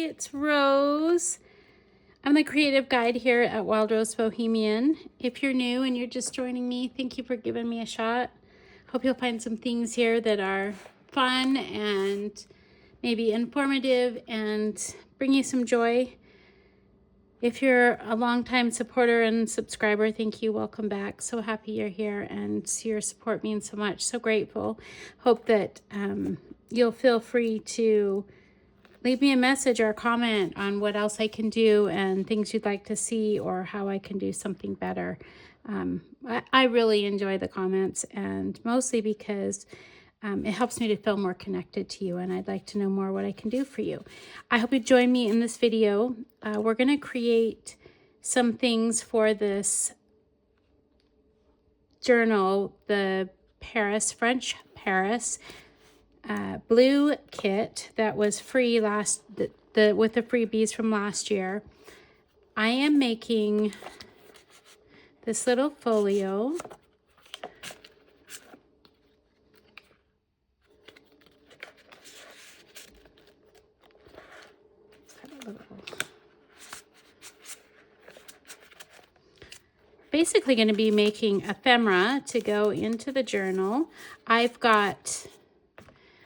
it's Rose. I'm the creative guide here at Wild Rose Bohemian. If you're new and you're just joining me, thank you for giving me a shot. Hope you'll find some things here that are fun and maybe informative and bring you some joy. If you're a longtime supporter and subscriber, thank you. Welcome back. So happy you're here, and your support means so much. So grateful. Hope that you'll feel free to leave me a message or a comment on what else I can do and things you'd like to see or how I can do something better. I really enjoy the comments, and mostly because it helps me to feel more connected to you, and I'd like to know more what I can do for you. I hope you join me in this video. We're going to create some things for this journal, the French Paris blue kit that was free with the freebies from last year. I am making this little folio. Basically going to be making ephemera to go into the journal.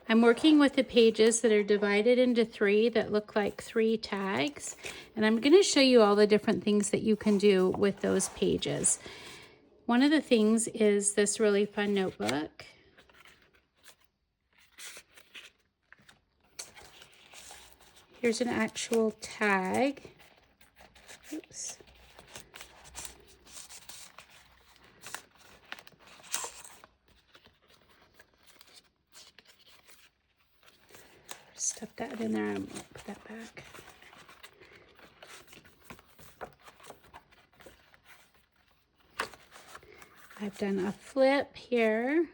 I'm working with the pages that are divided into 3 that look like 3 tags, and I'm going to show you all the different things that you can do with those pages. One of the things is this really fun notebook. Here's an actual tag. Oops. Stuff that in there. I'm going to put that back. I've done a flip here.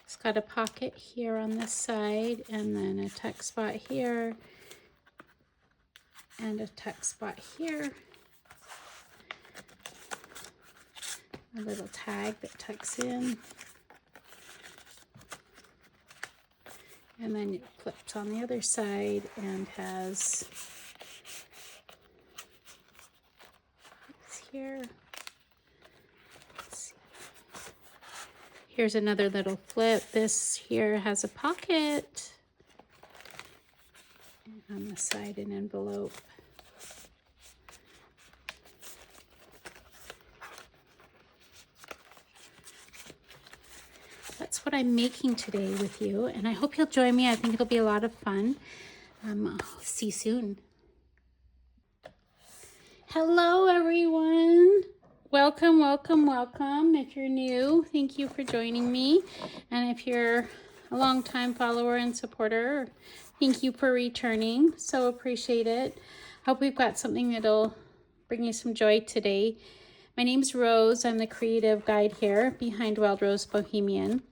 It's got a pocket here on this side, and then a tuck spot here, and a tuck spot here. A little tag that tucks in. And then it flips on the other side and has this here. Let's see. Here's another little flip. This here has a pocket. And on the side, an envelope. That's what I'm making today with you, and I hope you'll join me. I think it'll be a lot of fun. I'll see you soon. Hello, everyone. Welcome, welcome, welcome. If you're new, thank you for joining me. And if you're a longtime follower and supporter, thank you for returning. So appreciate it. Hope we've got something that'll bring you some joy today. My name's Rose. I'm the creative guide here behind Wild Rose Bohemian.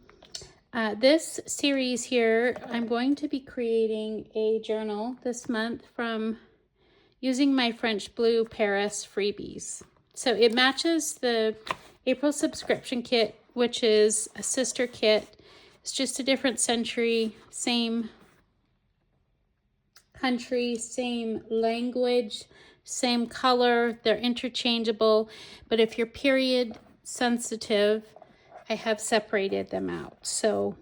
This series here, I'm going to be creating a journal this month from using my French Blue Paris freebies. So it matches the April subscription kit, which is a sister kit. It's just a different century, same country, same language, same color. They're interchangeable, but if you're period sensitive, I have separated them out. So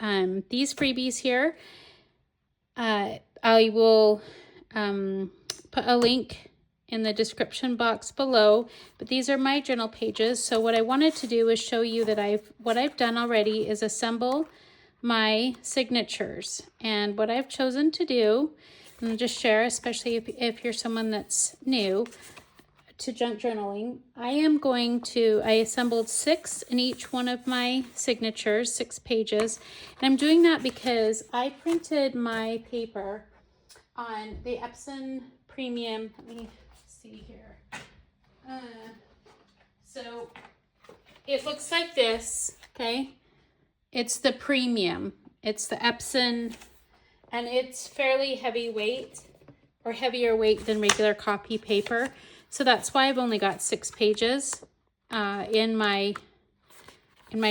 these freebies here, I will put a link in the description box below, but these are my journal pages. So what I wanted to do is show you that what I've done already is assemble my signatures. And what I've chosen to do, and I'll just share, especially if you're someone that's new to junk journaling, I assembled 6 in each one of my signatures, 6 pages. And I'm doing that because I printed my paper on the Epson Premium. Let me see here. So it looks like this, okay? It's the Premium. It's the Epson, and it's fairly heavyweight, or heavier weight than regular copy paper. So that's why I've only got 6 pages in my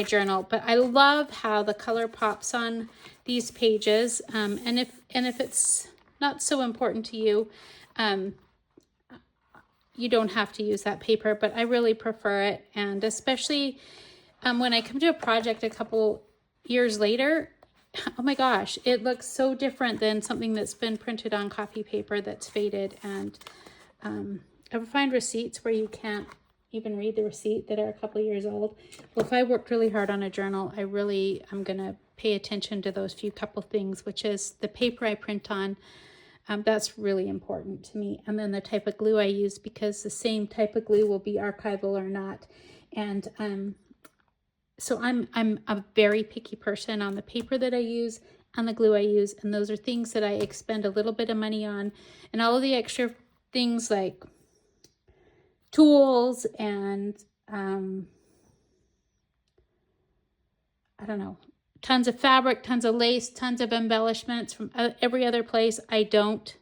journal. But I love how the color pops on these pages. And if it's not so important to you, you don't have to use that paper, but I really prefer it. And especially when I come to a project a couple years later, oh my gosh, it looks so different than something that's been printed on copy paper that's faded. And ever find receipts where you can't even read the receipt that are a couple years old? Well, if I worked really hard on a journal, I'm gonna pay attention to those couple things, which is the paper I print on. That's really important to me. And then the type of glue I use, because the same type of glue will be archival or not. And so I'm a very picky person on the paper that I use and the glue I use. And those are things that I expend a little bit of money on. And all of the extra things like tools and, I don't know, tons of fabric, tons of lace, tons of embellishments from every other place, I don't.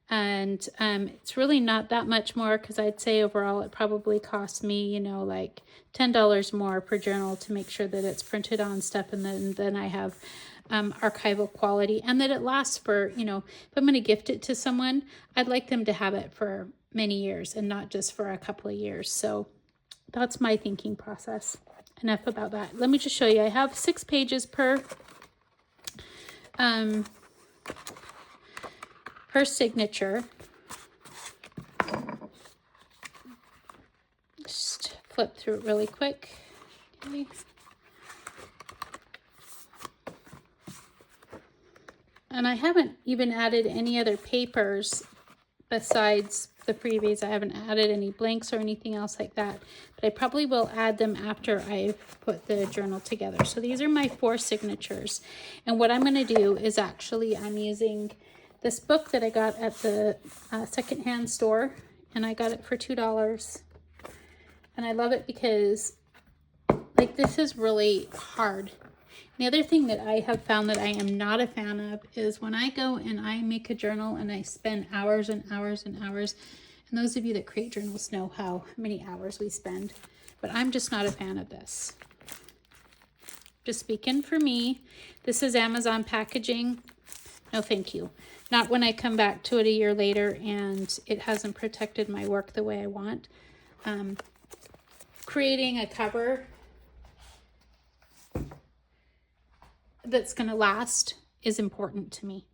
And it's really not that much more, because I'd say overall it probably costs me, you know, like $10 more per journal to make sure that it's printed on stuff, and then I have archival quality, and that it lasts for, you know, if I'm going to gift it to someone, I'd like them to have it for many years and not just for a couple of years. So that's my thinking process. Enough about that. Let me just show you. I have 6 pages per signature. Just flip through it really quick. Okay. And I haven't even added any other papers besides the freebies. I haven't added any blanks or anything else like that, but I probably will add them after I've put the journal together. So these are my 4 signatures. And what I'm going to do is actually, I'm using this book that I got at the secondhand store, and I got it for $2. And I love it because, like, this is really hard. The other thing that I have found that I am not a fan of is when I go and I make a journal and I spend hours and hours and hours, and those of you that create journals know how many hours we spend, but I'm just not a fan of this. Just speaking for me, this is Amazon packaging. No, thank you. Not when I come back to it a year later and it hasn't protected my work the way I want. Creating a cover that's going to last is important to me,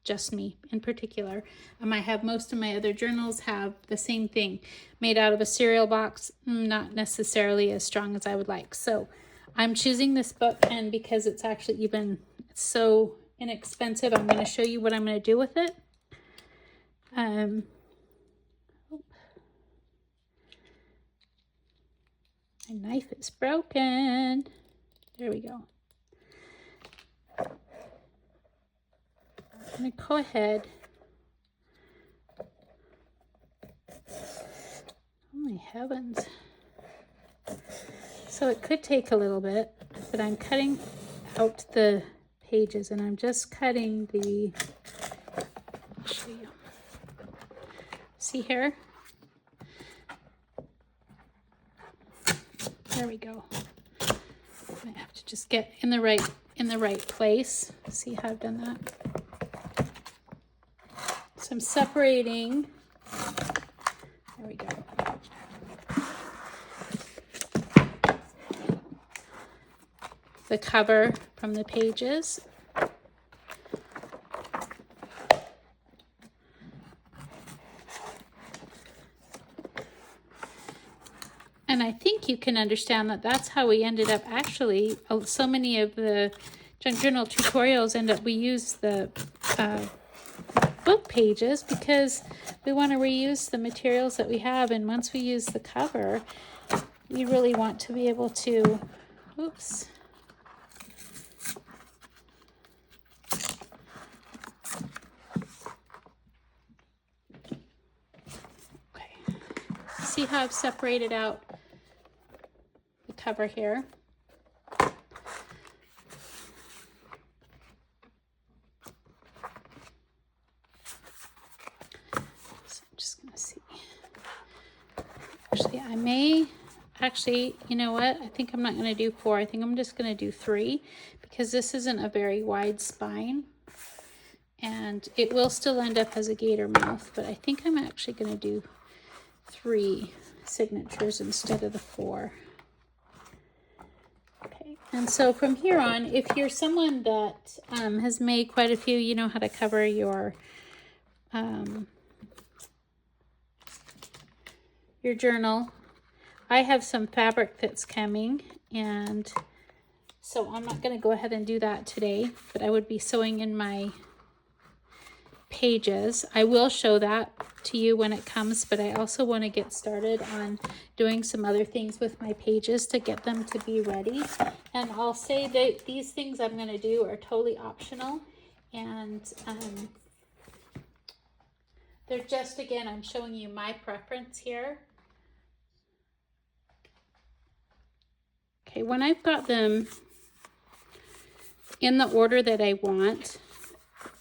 just me in particular. I have most of my other journals have the same thing, made out of a cereal box, not necessarily as strong as I would like. So I'm choosing this book, and because it's actually it's so inexpensive, I'm going to show you what I'm going to do with it. My knife is broken. There we go. I'm going to go ahead. Oh my heavens. So it could take a little bit, but I'm cutting out the pages, and I'm just cutting the, I'll show you. See here? There we go. I have to just get in the right place. See how I've done that? So I'm separating. There we go. The cover from the pages. And I think you can understand that that's how we ended up, actually, so many of the junk journal tutorials we use the book pages because we want to reuse the materials that we have. And once we use the cover, we really want to be able to, oops. Okay. See how I've separated out the cover here? Actually, you know what? I think I'm not going to do 4. I think I'm just going to do 3 because this isn't a very wide spine. And it will still end up as a gator mouth, but I think I'm actually going to do 3 signatures instead of the 4. Okay, and so from here on, if you're someone that has made quite a few, you know how to cover your journal. I have some fabric that's coming, and so I'm not going to go ahead and do that today, but I would be sewing in my pages. I will show that to you when it comes, but I also want to get started on doing some other things with my pages to get them to be ready. And I'll say that these things I'm going to do are totally optional, and they're just, again, I'm showing you my preference here. Okay, when I've got them in the order that I want,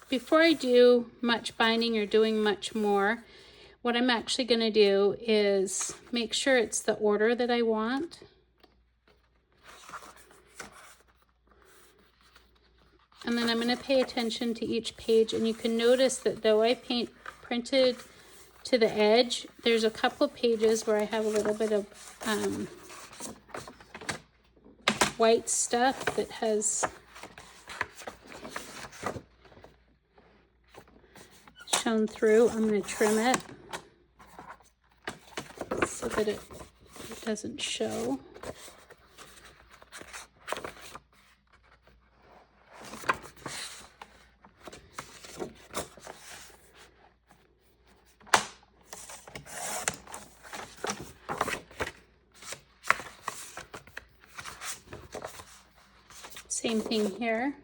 before I do much binding or doing much more, what I'm actually going to do is make sure it's the order that I want. And then I'm going to pay attention to each page, and you can notice that though I printed to the edge, there's a couple of pages where I have a little bit of white stuff that has shown through. I'm going to trim it so that it doesn't show. Same thing here.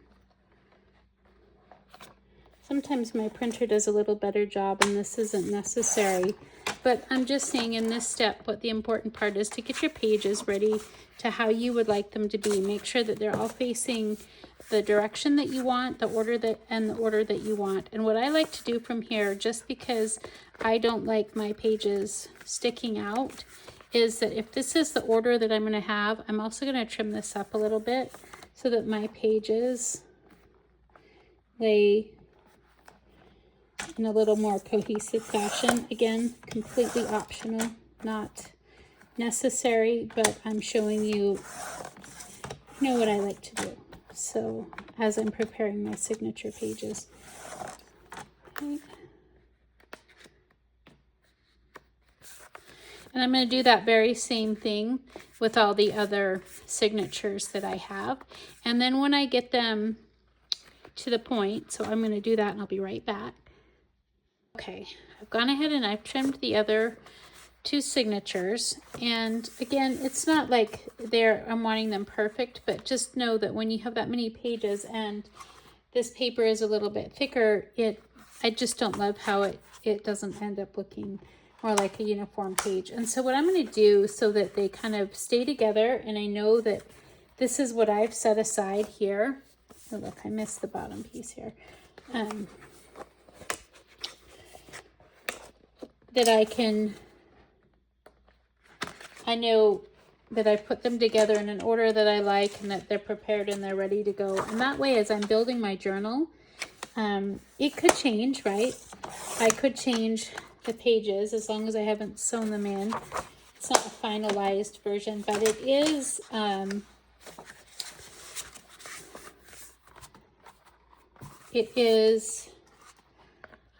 Sometimes my printer does a little better job and this isn't necessary, but I'm just saying in this step what the important part is to get your pages ready to how you would like them to be. Make sure that they're all facing the direction that you want, the order that you want. And what I like to do from here, just because I don't like my pages sticking out, is that if this is the order that I'm going to have, I'm also going to trim this up a little bit so that my pages lay in a little more cohesive fashion. Again, completely optional, not necessary, but I'm showing you, you know, what I like to do. So as I'm preparing my signature pages. Okay. And I'm going to do that very same thing with all the other signatures that I have. And then when I get them to the point, so I'm going to do that and I'll be right back. Okay, I've gone ahead and I've trimmed the other 2 signatures. And again, it's not like I'm wanting them perfect, but just know that when you have that many pages and this paper is a little bit thicker, I just don't love how it doesn't end up looking more like a uniform page. And so what I'm going to do so that they kind of stay together, and I know that this is what I've set aside here. Oh, look, I missed the bottom piece here. That I know that I put them together in an order that I like and that they're prepared and they're ready to go. And that way, as I'm building my journal, it could change, right? I could change the pages as long as I haven't sewn them in. It's not a finalized version, but it is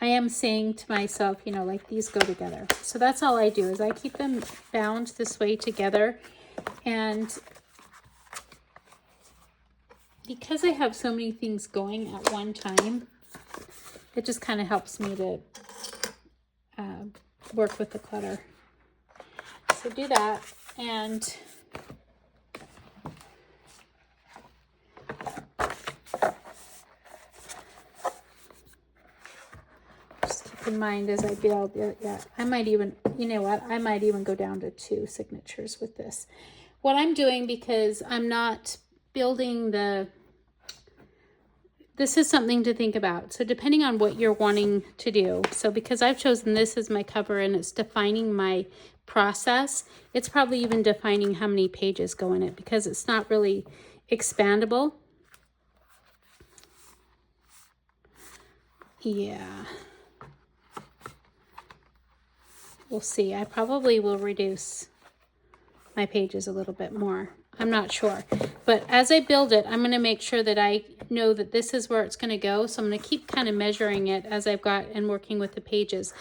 I am saying to myself, you know, like these go together. So that's all I do, is I keep them bound this way together. And because I have so many things going at one time, it just kind of helps me to work with the clutter. So do that, and just keep in mind as I build it, yeah, I might even, you know what, I might even go down to 2 signatures with this. What I'm doing, because I'm not building this is something to think about. So depending on what you're wanting to do. So because I've chosen this as my cover and it's defining my process, it's probably even defining how many pages go in it, because it's not really expandable. Yeah. We'll see. I probably will reduce my pages a little bit more. I'm not sure. But as I build it, I'm going to make sure that I know that this is where it's going to go. So I'm going to keep kind of measuring it as I've got and working with the pages.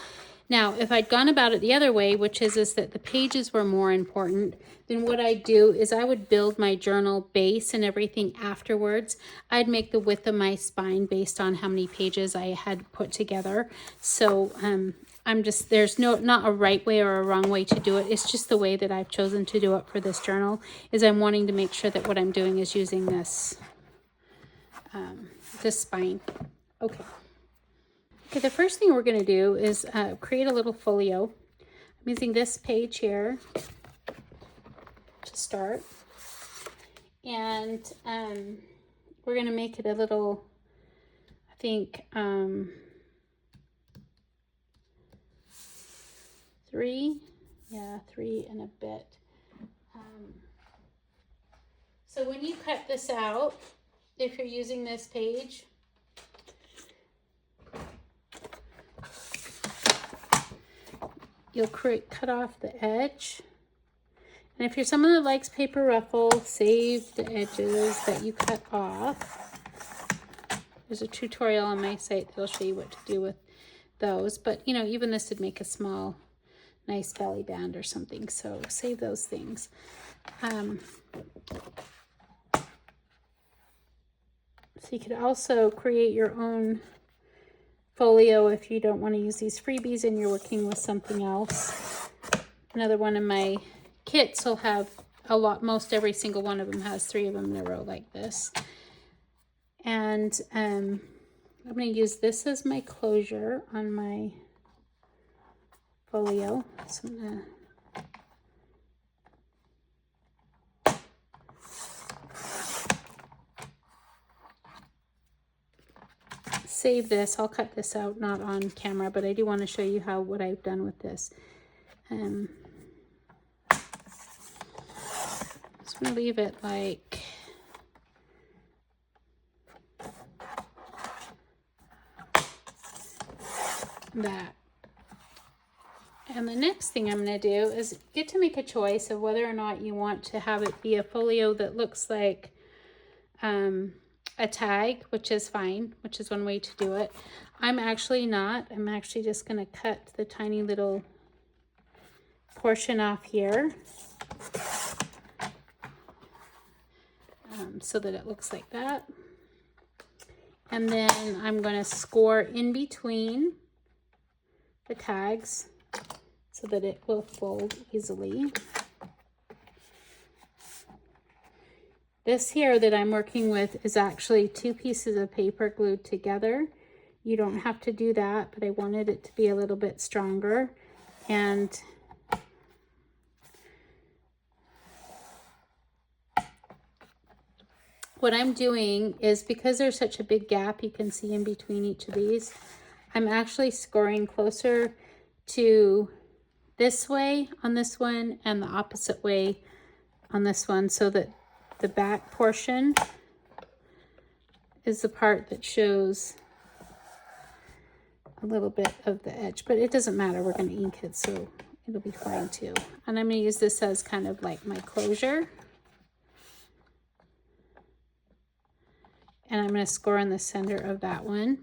Now, if I'd gone about it the other way, which is that the pages were more important, then what I'd do is I would build my journal base and everything afterwards. I'd make the width of my spine based on how many pages I had put together. So there's not a right way or a wrong way to do it. It's just the way that I've chosen to do it for this journal, is I'm wanting to make sure that what I'm doing is using this, this spine. Okay. Okay, the first thing we're going to do is create a little folio. I'm using this page here to start. And we're going to make it a little, I think, 3 and a bit. So when you cut this out, if you're using this page, you'll cut off the edge. And if you're someone that likes paper ruffle, save the edges that you cut off. There's a tutorial on my site that'll show you what to do with those. But, you know, even this would make a small, nice belly band or something. So save those things. So you could also create your own folio if you don't want to use these freebies and you're working with something else. Another one of my kits will have most every single one of them has 3 of them in a row like this. And I'm going to use this as my closure on my folio. So I'm going to save this. I'll cut this out, not on camera, but I do want to show you what I've done with this. Just going to leave it like that. And the next thing I'm going to do is get to make a choice of whether or not you want to have it be a folio that looks like a tag, which is fine, which is one way to do it. I'm actually not. I'm actually just going to cut the tiny little portion off here so that it looks like that. And then I'm going to score in between the tags so that it will fold easily. This here that I'm working with is actually 2 pieces of paper glued together. You don't have to do that, but I wanted it to be a little bit stronger. And what I'm doing is, because there's such a big gap you can see in between each of these, I'm actually scoring closer to this way on this one and the opposite way on this one, so that the back portion is the part that shows a little bit of the edge, but it doesn't matter. We're going to ink it, so it'll be fine too. And I'm going to use this as kind of like my closure. And I'm going to score in the center of that one.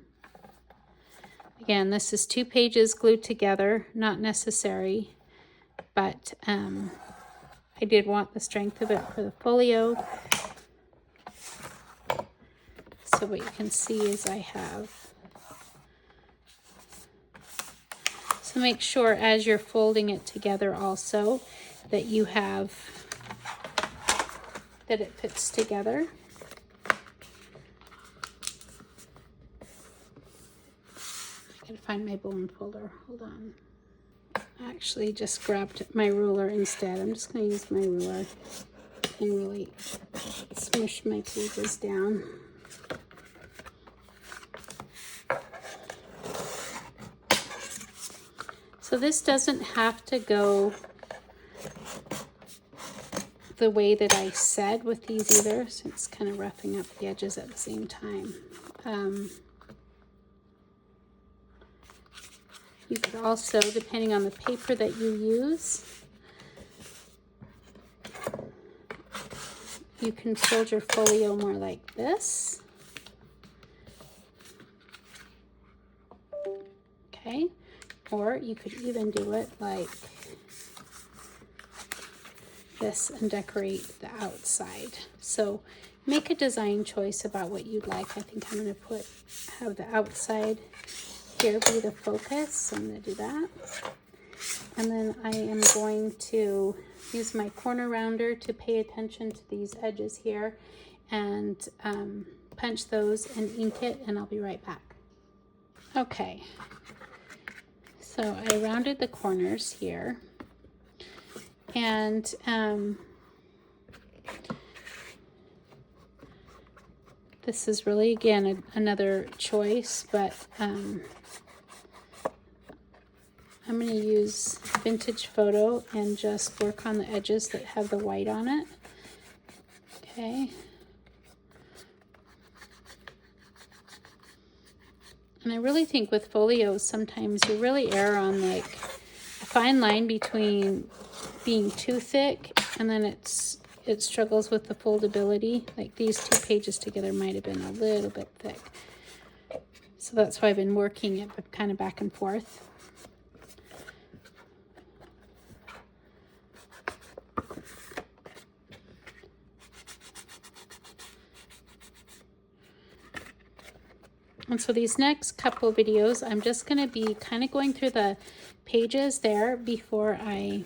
Again, this is 2 pages glued together, not necessary, but I did want the strength of it for the folio. So what you can see is I have. So make sure as you're folding it together also that you have, that it fits together. I gotta find my bone folder, hold on. I actually just grabbed my ruler instead. I'm just gonna use my ruler and really smush my pages down. So this doesn't have to go the way that I said with these either, so it's kind of roughing up the edges at the same time. You could also, depending on the paper that you use, you can fold your folio more like this. Okay, or you could even do it like this and decorate the outside. So make a design choice about what you'd like. I think I'm going to have the outside here be the focus, so I'm going to do that. And then I am going to use my corner rounder to pay attention to these edges here and punch those and ink it, and I'll be right back. Okay, so I rounded the corners here, and this is really, again, another choice, but I'm going to use vintage photo and just work on the edges that have the white on it. Okay. And I really think with folios, sometimes you really err on like a fine line between being too thick and then it struggles with the foldability. Like these two pages together might have been a little bit thick. So that's why I've been working it kind of back and forth. And so these next couple videos, I'm just going to be kind of going through the pages there before I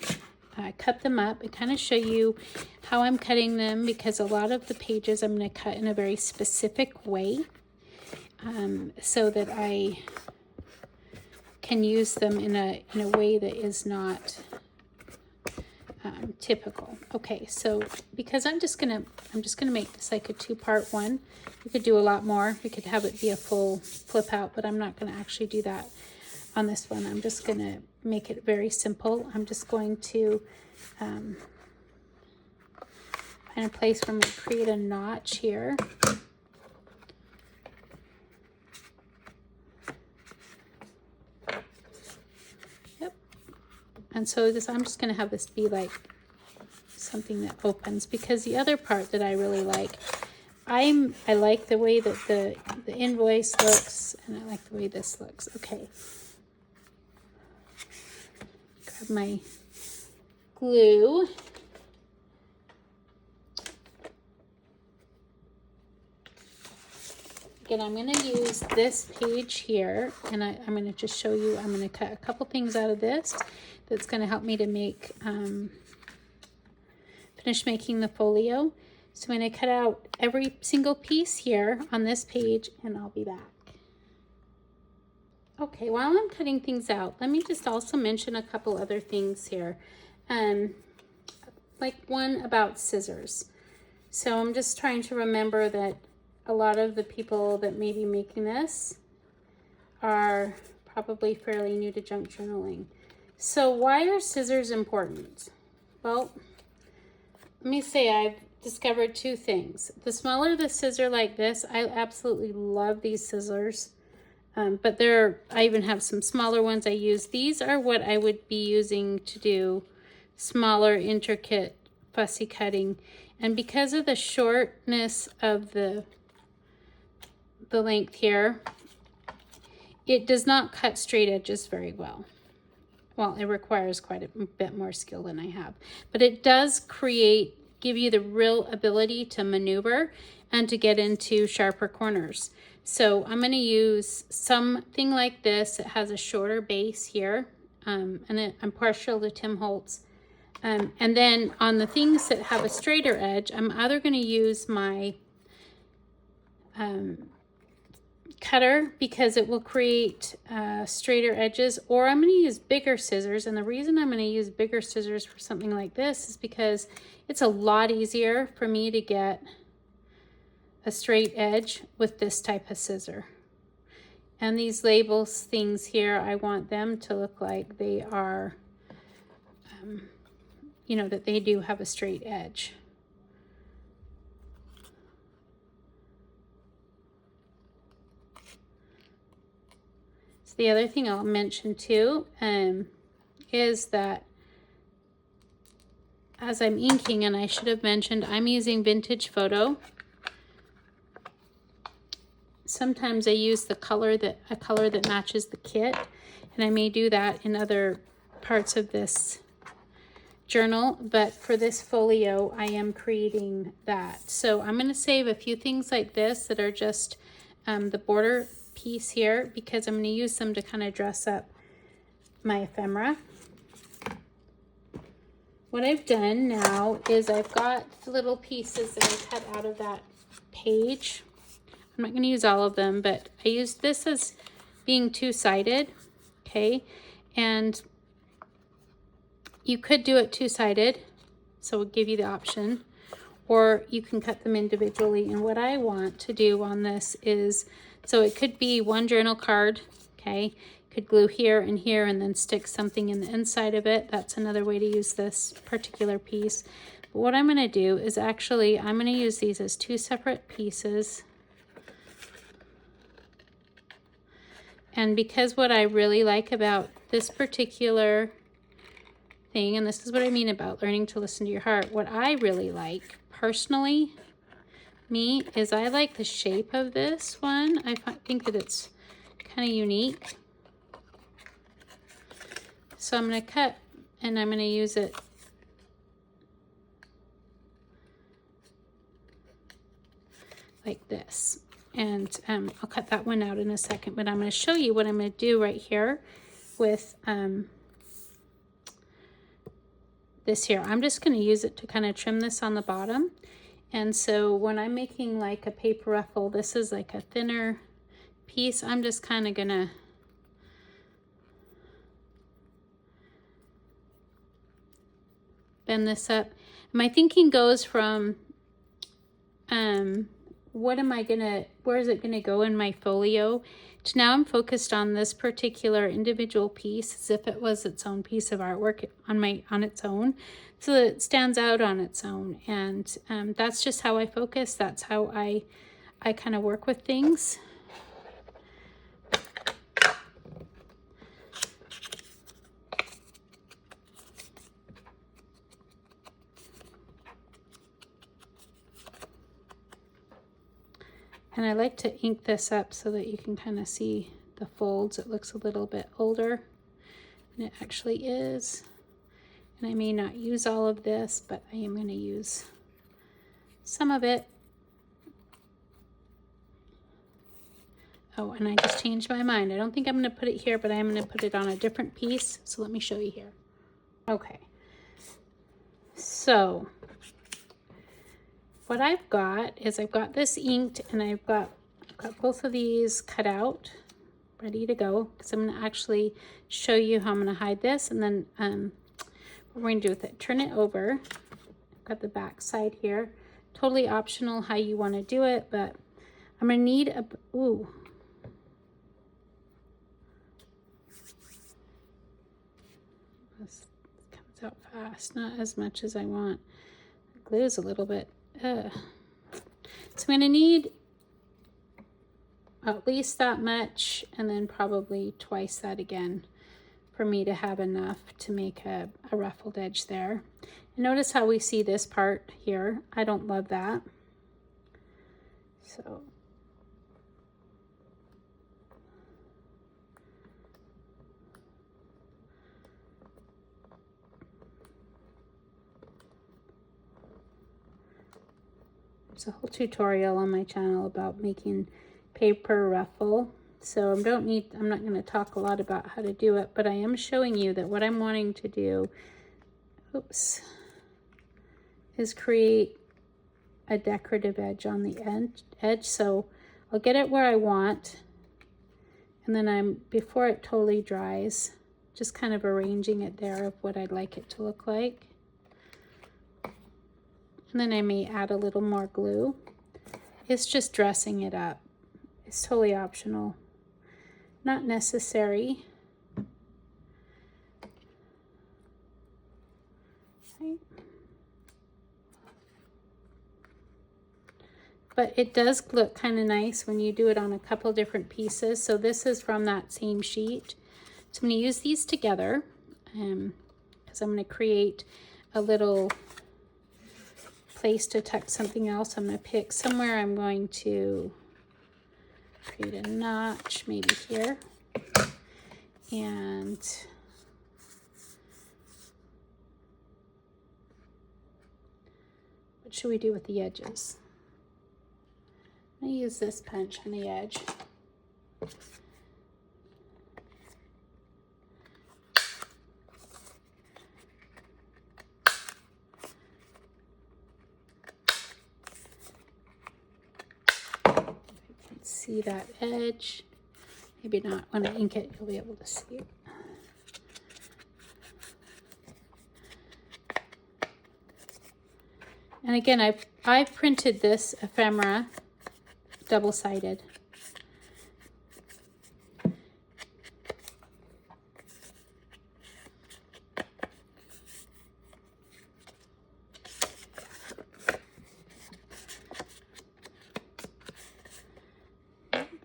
cut them up and kind of show you how I'm cutting them, because a lot of the pages I'm going to cut in a very specific way so that I can use them in a way that is not typical. Okay, so because I'm just gonna make this like a two-part one. We could do a lot more. We could have it be a full flip out, but I'm not gonna actually do that on this one. I'm just gonna make it very simple. I'm just going to find a place where I'm gonna create a notch here. Yep. And so this, I'm just gonna have this be like something that opens, because the other part that I really like, I like the way that the invoice looks, and I like the way this looks. Okay, grab my glue. Again, I'm going to use this page here, and I'm going to just show you, I'm going to cut a couple things out of this that's going to help me to make finish making the folio. So I'm going to cut out every single piece here on this page, and I'll be back. Okay, while I'm cutting things out, let me just also mention a couple other things here. Like one about scissors. So I'm just trying to remember that a lot of the people that may be making this are probably fairly new to junk journaling. So why are scissors important? Well, let me say I've discovered two things. The smaller the scissor like this, I absolutely love these scissors. But I even have some smaller ones I use. These are what I would be using to do smaller, intricate, fussy cutting. And because of the shortness of the length here, it does not cut straight edges very well. Well, it requires quite a bit more skill than I have. But it does give you the real ability to maneuver and to get into sharper corners. So I'm going to use something like this. It has a shorter base here, and I'm partial to Tim Holtz. And then on the things that have a straighter edge, I'm either going to use my cutter, because it will create straighter edges, or I'm going to use bigger scissors. And the reason I'm going to use bigger scissors for something like this is because it's a lot easier for me to get a straight edge with this type of scissor. And these labels things here, I want them to look like they are, you know, that they do have a straight edge. So the other thing I'll mention too is that as I'm inking, and I should have mentioned, I'm using vintage photo. Sometimes I use a color that matches the kit, and I may do that in other parts of this journal, but for this folio I am creating that. So I'm going to save a few things like this that are just the border piece here, because I'm going to use them to kind of dress up my ephemera. What I've done now is I've got the little pieces that I cut out of that page. I'm not going to use all of them, but I used this as being two-sided, okay? And you could do it two-sided, so we'll give you the option, or you can cut them individually. And what I want to do on this is, so it could be one journal card, okay? Could glue here and then stick something in the inside of it. That's another way to use this particular piece. But what I'm going to do is actually, I'm going to use these as two separate pieces. And because what I really like about this particular thing, and this is what I mean about learning to listen to your heart, what I really like personally, me, is I like the shape of this one. I think that it's kind of unique. So I'm going to cut, and I'm going to use it like this. And I'll cut that one out in a second, but I'm going to show you what I'm going to do right here with this here. I'm just going to use it to kind of trim this on the bottom. And so when I'm making like a paper ruffle, this is like a thinner piece. I'm just kind of going to bend this up. My thinking goes from where is it gonna go in my folio, to now I'm focused on this particular individual piece as if it was its own piece of artwork on its own, so that it stands out on its own. And that's just how I focus. That's how I kind of work with things. And I like to ink this up so that you can kind of see the folds. It looks a little bit older than it actually is. And I may not use all of this, but I am going to use some of it. Oh, and I just changed my mind. I don't think I'm going to put it here, but I am going to put it on a different piece. So let me show you here. Okay. So what I've got is I've got this inked, and I've got both of these cut out, ready to go, because I'm going to actually show you how I'm going to hide this, and then what we're going to do with it, turn it over. I've got the back side here. Totally optional how you want to do it, but I'm going to need a, ooh. This comes out fast, not as much as I want. The glue is a little bit, so I'm going to need at least that much, and then probably twice that again for me to have enough to make a ruffled edge there. And notice how we see this part here. I don't love that. So there's a whole tutorial on my channel about making paper ruffle. So I'm not going to talk a lot about how to do it, but I am showing you that what I'm wanting to do, oops, is create a decorative edge on the edge. So I'll get it where I want, and then before it totally dries, just kind of arranging it there of what I'd like it to look like. And then I may add a little more glue. It's just dressing it up. It's totally optional, not necessary. Right. but it does look kind of nice when you do it on a couple different pieces. So this is from that same sheet. So I'm going to use these together because I'm going to create a little place to tuck something else. I'm going to pick somewhere. I'm going to create a notch maybe here. And what should we do with the edges? I'm going to use this punch on the edge. See that edge. Maybe not. When I ink it, you'll be able to see it. And again, I've printed this ephemera double-sided.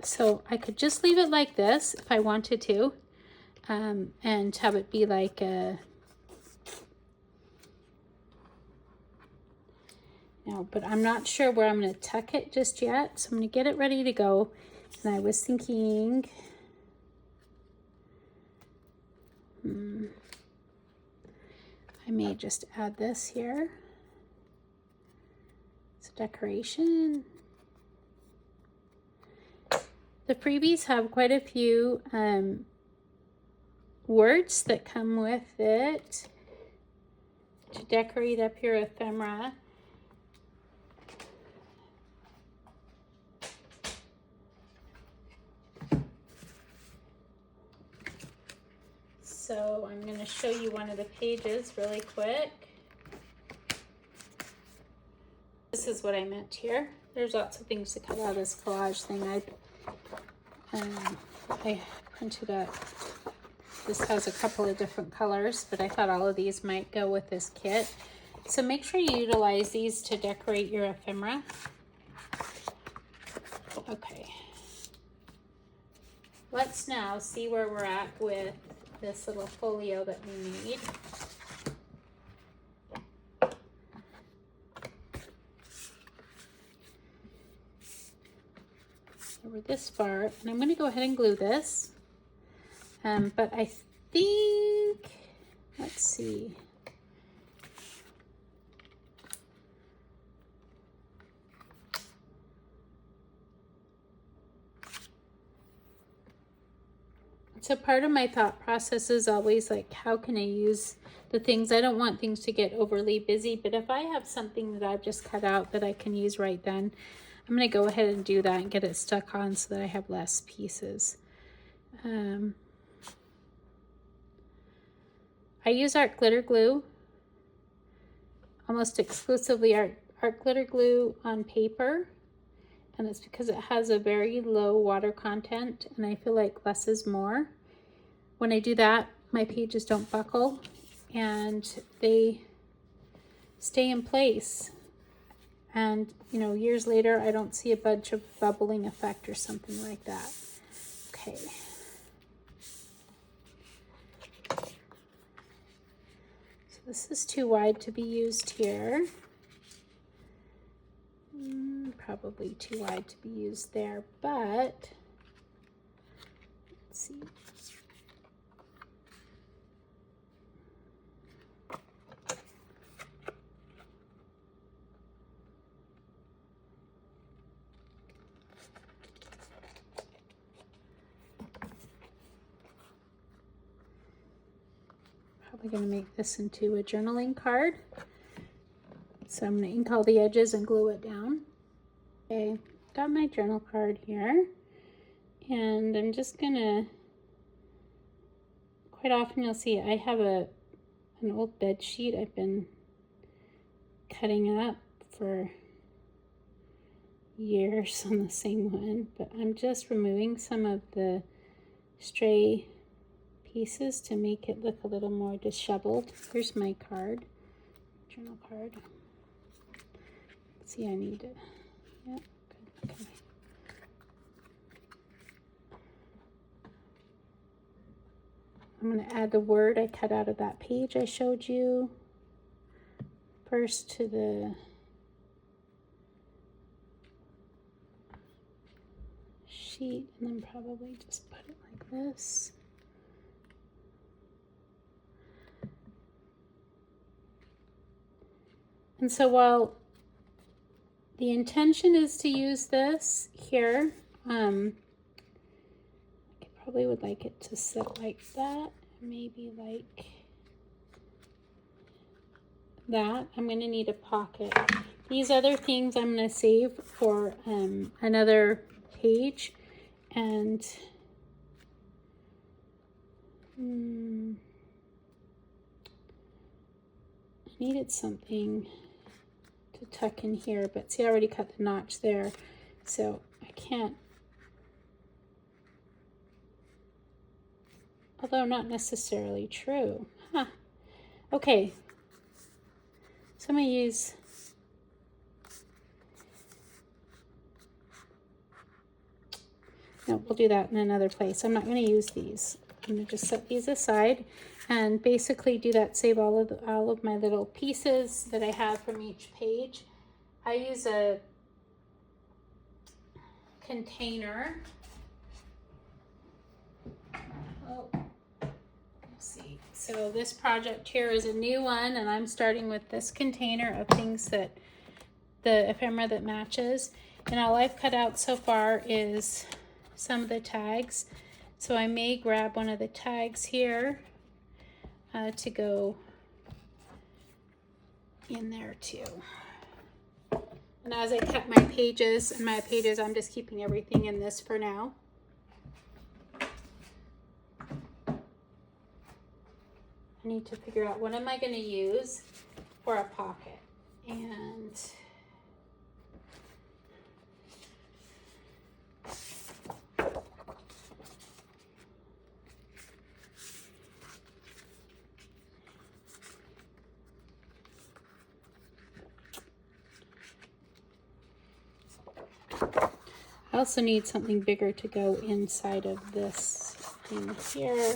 So I could just leave it like this if I wanted to, and have it be like a, no, but I'm not sure where I'm going to tuck it just yet. So I'm going to get it ready to go. And I was thinking, I may just add this here. It's a decoration. The freebies have quite a few words that come with it to decorate up your ephemera. So I'm going to show you one of the pages really quick. This is what I meant here. There's lots of things to cut out of this collage thing. I printed up, this has a couple of different colors, but I thought all of these might go with this kit. So make sure you utilize these to decorate your ephemera. Okay. Let's now see where we're at with this little folio that we made. We're this far, and I'm going to go ahead and glue this. But I think, let's see. So part of my thought process is always like, how can I use the things? I don't want things to get overly busy, but if I have something that I've just cut out that I can use right then, I'm going to go ahead and do that and get it stuck on so that I have less pieces. I use art glitter glue, almost exclusively art glitter glue on paper, and it's because it has a very low water content, and I feel like less is more. When I do that, my pages don't buckle, and they stay in place. And, you know, years later, I don't see a bunch of bubbling effect or something like that. Okay. So this is too wide to be used here. Probably too wide to be used there, but let's see. Probably going to make this into a journaling card. So I'm going to ink all the edges and glue it down. Okay, got my journal card here. And I'm just going to, quite often you'll see I have an old bed sheet I've been cutting up for years on the same one. But I'm just removing some of the stray pieces to make it look a little more disheveled. Here's my card, journal card. See, I need it. Yep, I'm going to add the word I cut out of that page I showed you first to the sheet, and then probably just put it like this. And so while the intention is to use this here, I probably would like it to sit like that, maybe like that. I'm going to need a pocket. These other things I'm going to save for another page, and I needed something to tuck in here, but see, I already cut the notch there, so I can't. Although not necessarily true. Huh. Okay. So I'm going to use no, we'll do that in another place. I'm not going to use these. I'm going to just set these aside and basically do that. Save all of my little pieces that I have from each page. I use a container. Oh, let's see. So this project here is a new one, and I'm starting with this container of things that the ephemera that matches. And all I've cut out so far is some of the tags. So I may grab one of the tags here to go in there too. And as I cut my pages, I'm just keeping everything in this for now. I need to figure out what am I going to use for a pocket. And I also need something bigger to go inside of this thing here.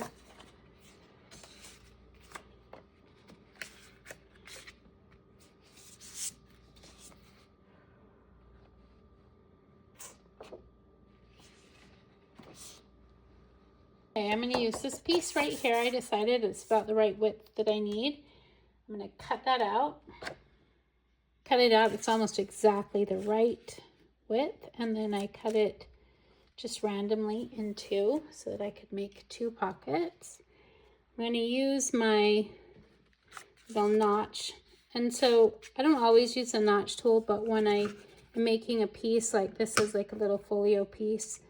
Okay, I'm going to use this piece right here. I decided it's about the right width that I need. I'm going to cut that out. Cut it out. It's almost exactly the right width, and then I cut it just randomly in two so that I could make two pockets. I'm going to use my little notch, and so I don't always use a notch tool, but when I am making a piece like this is like a little folio piece,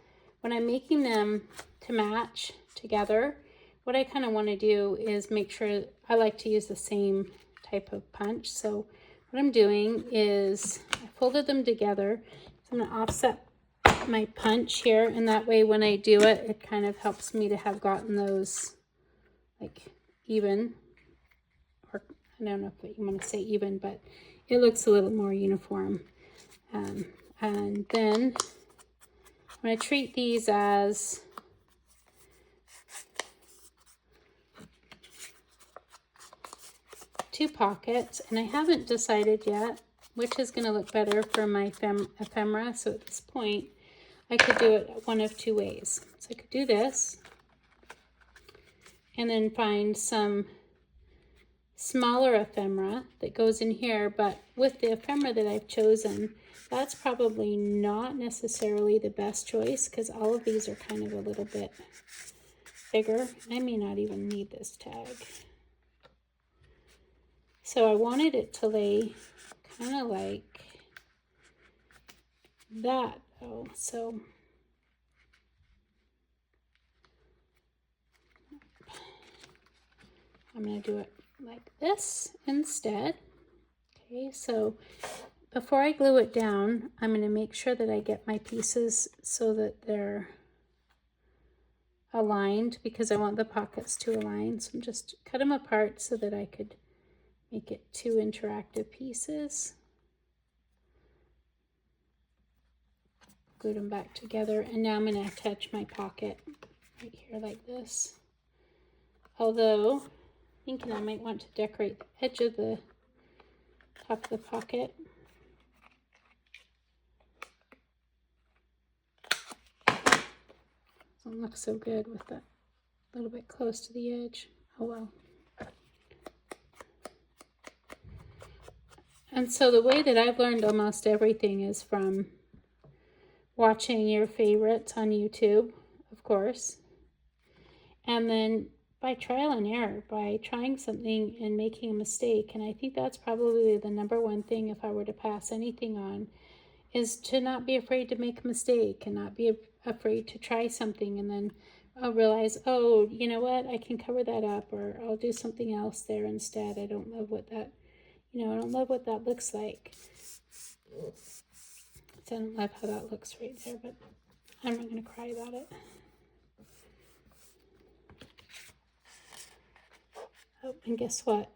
when I'm making them to match together, what I kind of want to do is make sure I like to use the same type of punch. So what I'm doing is I folded them together. I'm going to offset my punch here, and that way when I do it, it kind of helps me to have gotten those like even, or I don't know if you want to say even, but it looks a little more uniform. And then I'm going to treat these as two pockets, and I haven't decided yet which is going to look better for my ephemera. So at this point, I could do it one of two ways. So I could do this and then find some smaller ephemera that goes in here, but with the ephemera that I've chosen, that's probably not necessarily the best choice because all of these are kind of a little bit bigger. I may not even need this tag. So I wanted it to lay kind of like that though. So I'm going to do it like this instead. Okay, so before I glue it down, I'm going to make sure that I get my pieces so that they're aligned because I want the pockets to align. So I'm just cut them apart so that I could make it two interactive pieces. glued them back together. And now I'm going to attach my pocket right here like this. Although, thinking I might want to decorate the edge of the top of the pocket. Doesn't look so good with that a little bit close to the edge. Oh well. And so the way that I've learned almost everything is from watching your favorites on YouTube, of course, and then by trial and error, by trying something and making a mistake. And I think that's probably the number one thing, if I were to pass anything on, is to not be afraid to make a mistake and not be afraid to try something and then I'll realize, oh, you know what, I can cover that up, or I'll do something else there instead. I don't love what that, I don't love what that looks like. I don't love how that looks right there, but I'm not going to cry about it. Oh, and guess what?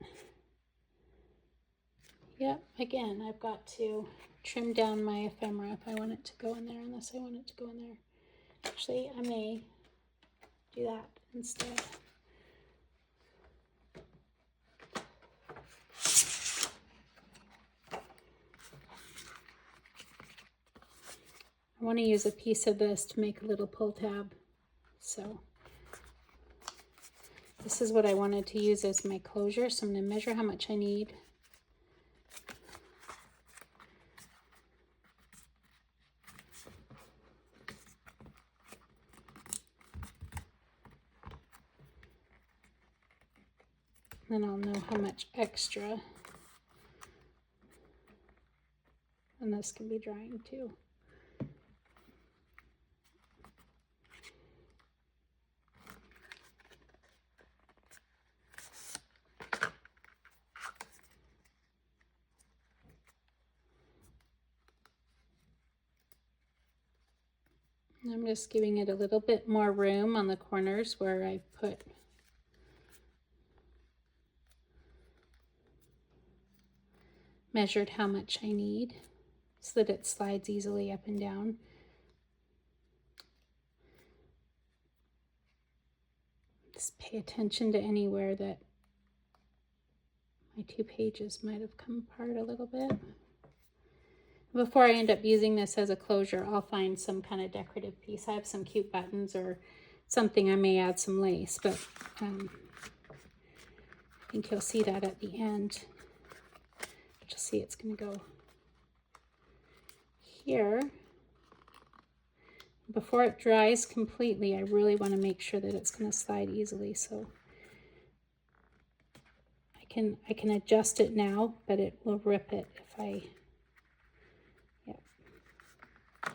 Yep, again, I've got to trim down my ephemera if I want it to go in there, unless I want it to go in there. Actually, I may do that instead. I want to use a piece of this to make a little pull tab. So this is what I wanted to use as my closure. So I'm going to measure how much I need. Then I'll know how much extra. And this can be drying too. I'm just giving it a little bit more room on the corners where I put measured how much I need so that it slides easily up and down. Just pay attention to anywhere that my 2 pages might have come apart a little bit. Before I end up using this as a closure, I'll find some kind of decorative piece. I have some cute buttons or something. I may add some lace, but I think you'll see that at the end. Just see it's going to go here. Before it dries completely, I really want to make sure that it's going to slide easily. So I can adjust it now, but it will rip it if I,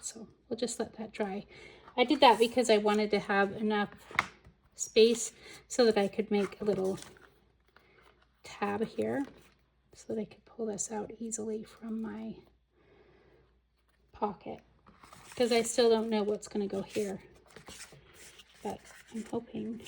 so we'll just let that dry. I did that because I wanted to have enough space so that I could make a little tab here so that I could pull this out easily from my pocket, because I still don't know what's going to go here, but I'm hoping.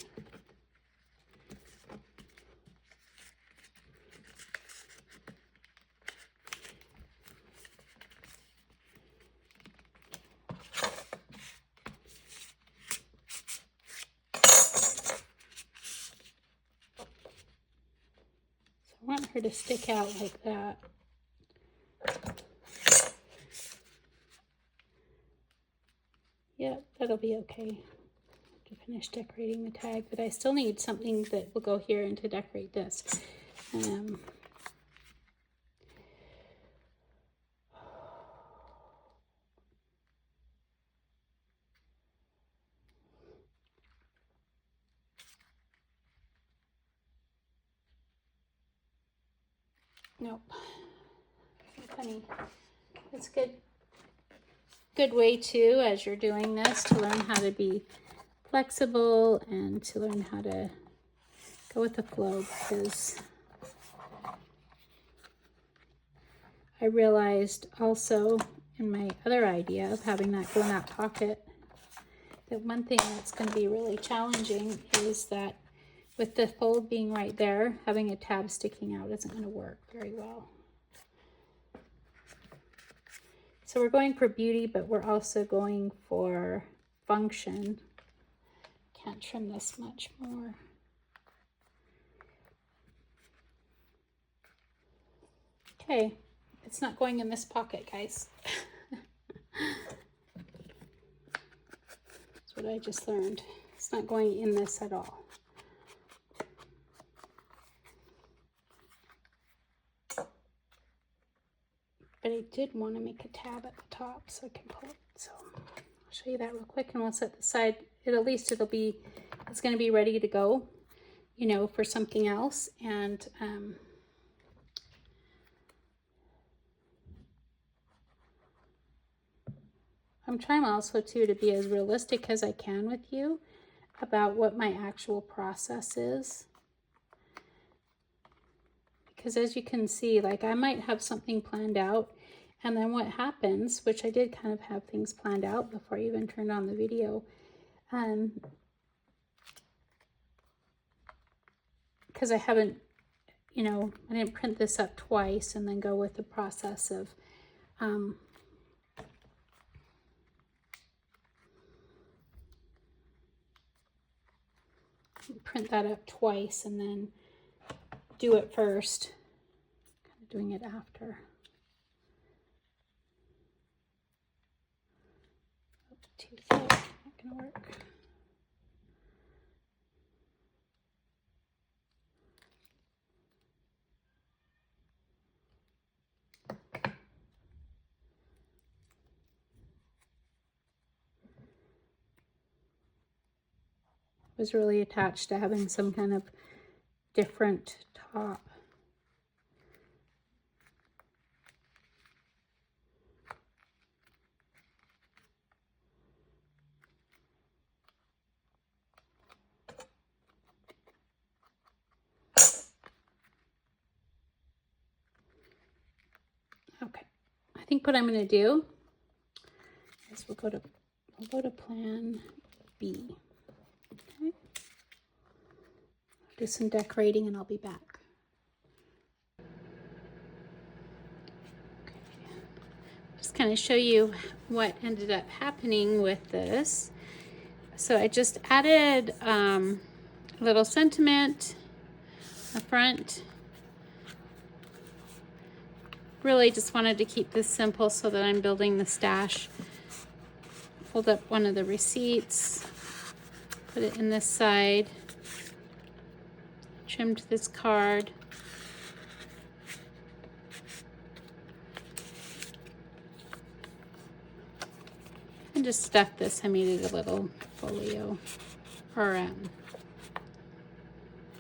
I want her to stick out like that. Yep, that'll be okay to finish decorating the tag, but I still need something that will go here and to decorate this. Nope. Funny. It's good way too, as you're doing this, to learn how to be flexible and to learn how to go with the flow, because I realized also in my other idea of having that go in that pocket that one thing that's going to be really challenging is that with the fold being right there, having a tab sticking out isn't going to work very well. So we're going for beauty, but we're also going for function. Can't trim this much more. Okay, it's not going in this pocket, guys. That's what I just learned. It's not going in this at all. But I did want to make a tab at the top so I can pull it. So I'll show you that real quick, and we'll set the side. At least it's going to be ready to go, you know, for something else. And I'm trying also too to be as realistic as I can with you about what my actual process is. Because as you can see, like I might have something planned out, and then what happens, which I did kind of have things planned out before I even turned on the video, because I haven't, you know, I didn't print this up twice and then go with the process of print that up twice and then do it first, kind of doing it after. Too thick, not gonna work. Was really attached to having some kind of different top. Okay, I think what I'm going to do is we'll go to plan B. Okay. Do some decorating and I'll be back. Okay. Just kind of show you what ended up happening with this. So I just added a little sentiment up front. Really just wanted to keep this simple so that I'm building the stash. Pulled up one of the receipts, put it in this side, trimmed this card. And just stuffed this. I made it a little folio, or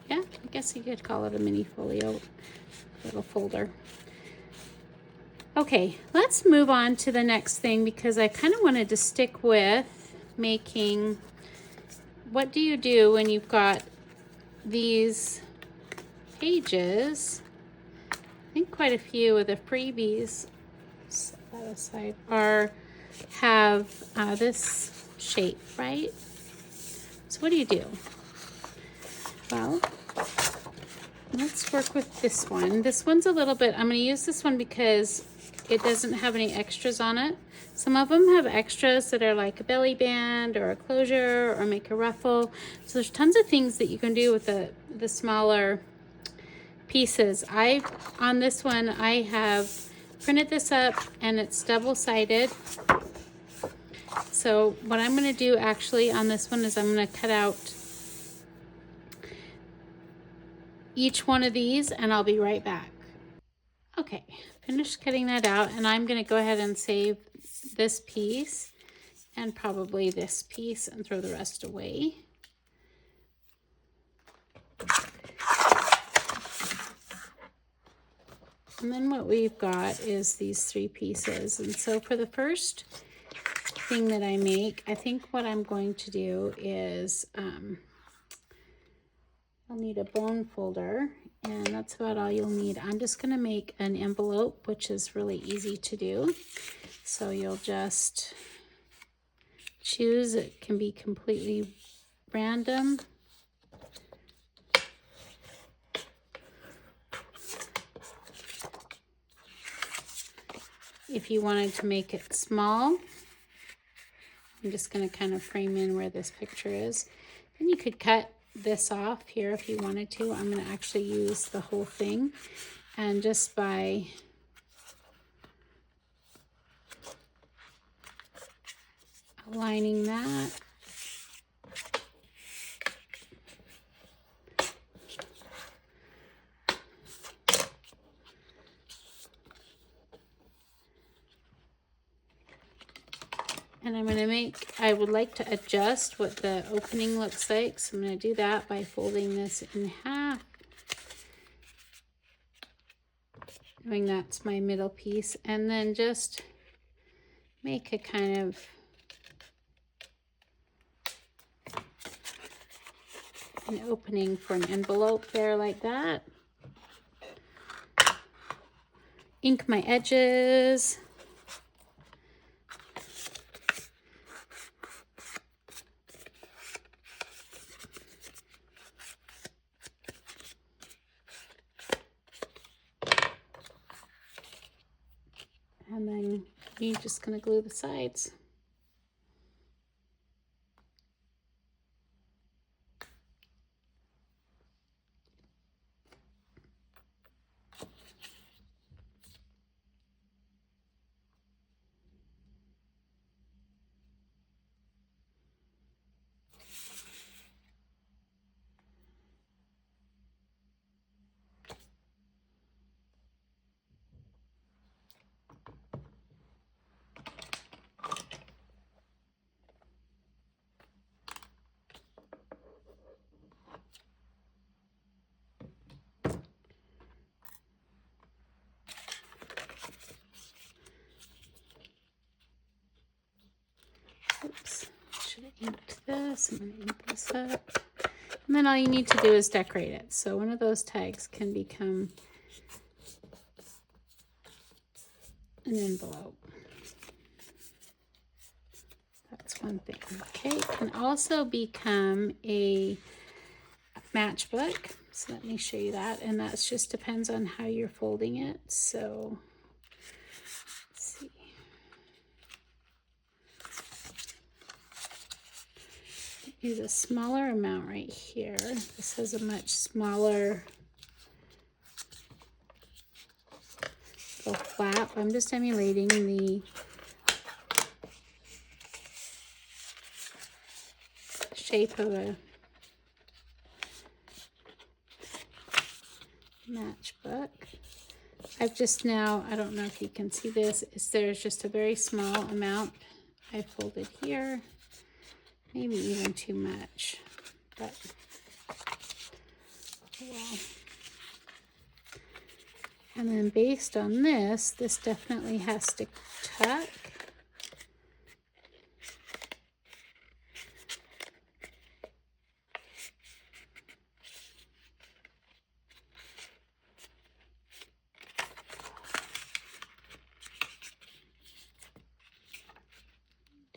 yeah, I guess you could call it a mini folio, little folder. Okay, let's move on to the next thing because I kind of wanted to stick with making, what do you do when you've got these pages? I think quite a few of the freebies, set that aside, have this shape, right? So what do you do? Well, let's work with this one. This one's a little bit, I'm going to use this one because it doesn't have any extras on it. Some of them have extras that are like a belly band or a closure or make a ruffle. So there's tons of things that you can do with the smaller pieces. On this one, I have printed this up and it's double-sided. So what I'm going to do actually on this one is I'm going to cut out each one of these and I'll be right back. Okay, finished cutting that out, and I'm going to go ahead and save this piece and probably this piece and throw the rest away. And then what we've got is these 3 pieces. And so for the first thing that I make, I think what I'm going to do is I'll need a bone folder, and that's about all you'll need. I'm just going to make an envelope, which is really easy to do. So you'll just choose, it can be completely random. if you wanted to make it small, I'm just going to kind of frame in where this picture is. And you could cut this off here if you wanted to. I'm going to actually use the whole thing. And just by aligning that, and I'm going to I would like to adjust what the opening looks like. So I'm going to do that by folding this in half. Knowing that's my middle piece. And then just make a kind of an opening for an envelope there like that. Ink my edges. And then you're just going to glue the sides. Oops, should have inked this. I'm going to ink this up. And then all you need to do is decorate it. So one of those tags can become an envelope. That's one thing. Okay, it can also become a matchbook. So let me show you that. And that just depends on how you're folding it. So let's see. Use a smaller amount right here. This has a much smaller little flap. I'm just emulating the shape of a matchbook. I've just now, I don't know if you can see this, there's just a very small amount I folded here. Maybe even too much, but well. And then based on this definitely has to tuck.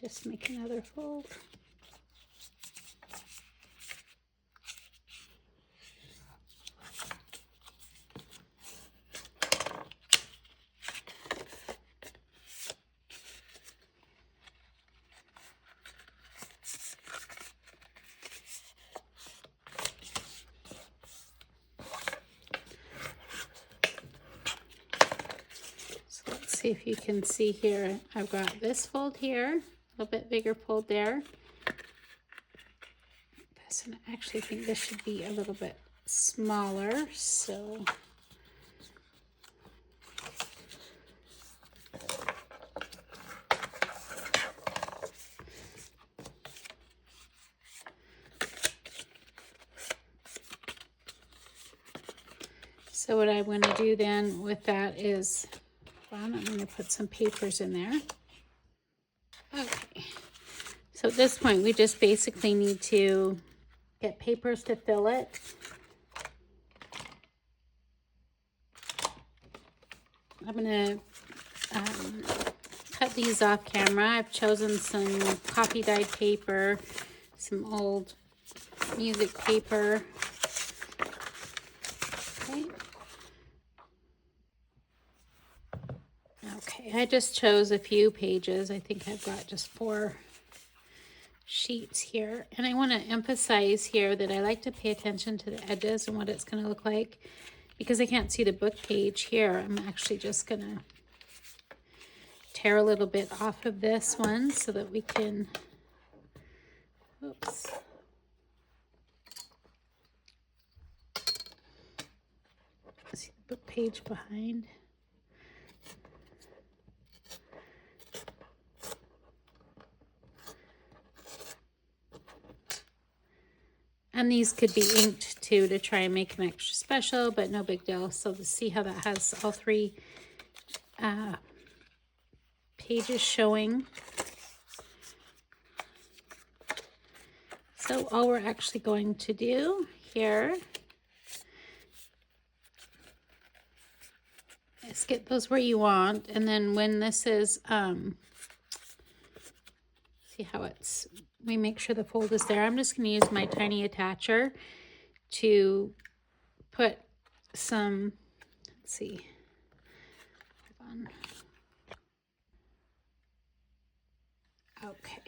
Just make another fold. See if you can see here, I've got this fold here, a little bit bigger fold there. This, and I actually think this should be a little bit smaller, so what I'm going to do then with that is, I'm going to put some papers in there. Okay, so at this point we just basically need to get papers to fill it. I'm going to cut these off camera. I've chosen some copy dyed paper, some old music paper. Okay. Okay. Okay, I just chose a few pages. I think I've got just 4 sheets here. And I want to emphasize here that I like to pay attention to the edges and what it's going to look like. Because I can't see the book page here, I'm actually just going to tear a little bit off of this one so that we can, oops. See the book page behind. And these could be inked too to try and make them extra special, but no big deal. So to see how that has all 3 pages showing. So all we're actually going to do here is get those where you want. And then when this is, see how it's, we make sure the fold is there. I'm just going to use my tiny attacher to put some, let's see, hold on. Okay.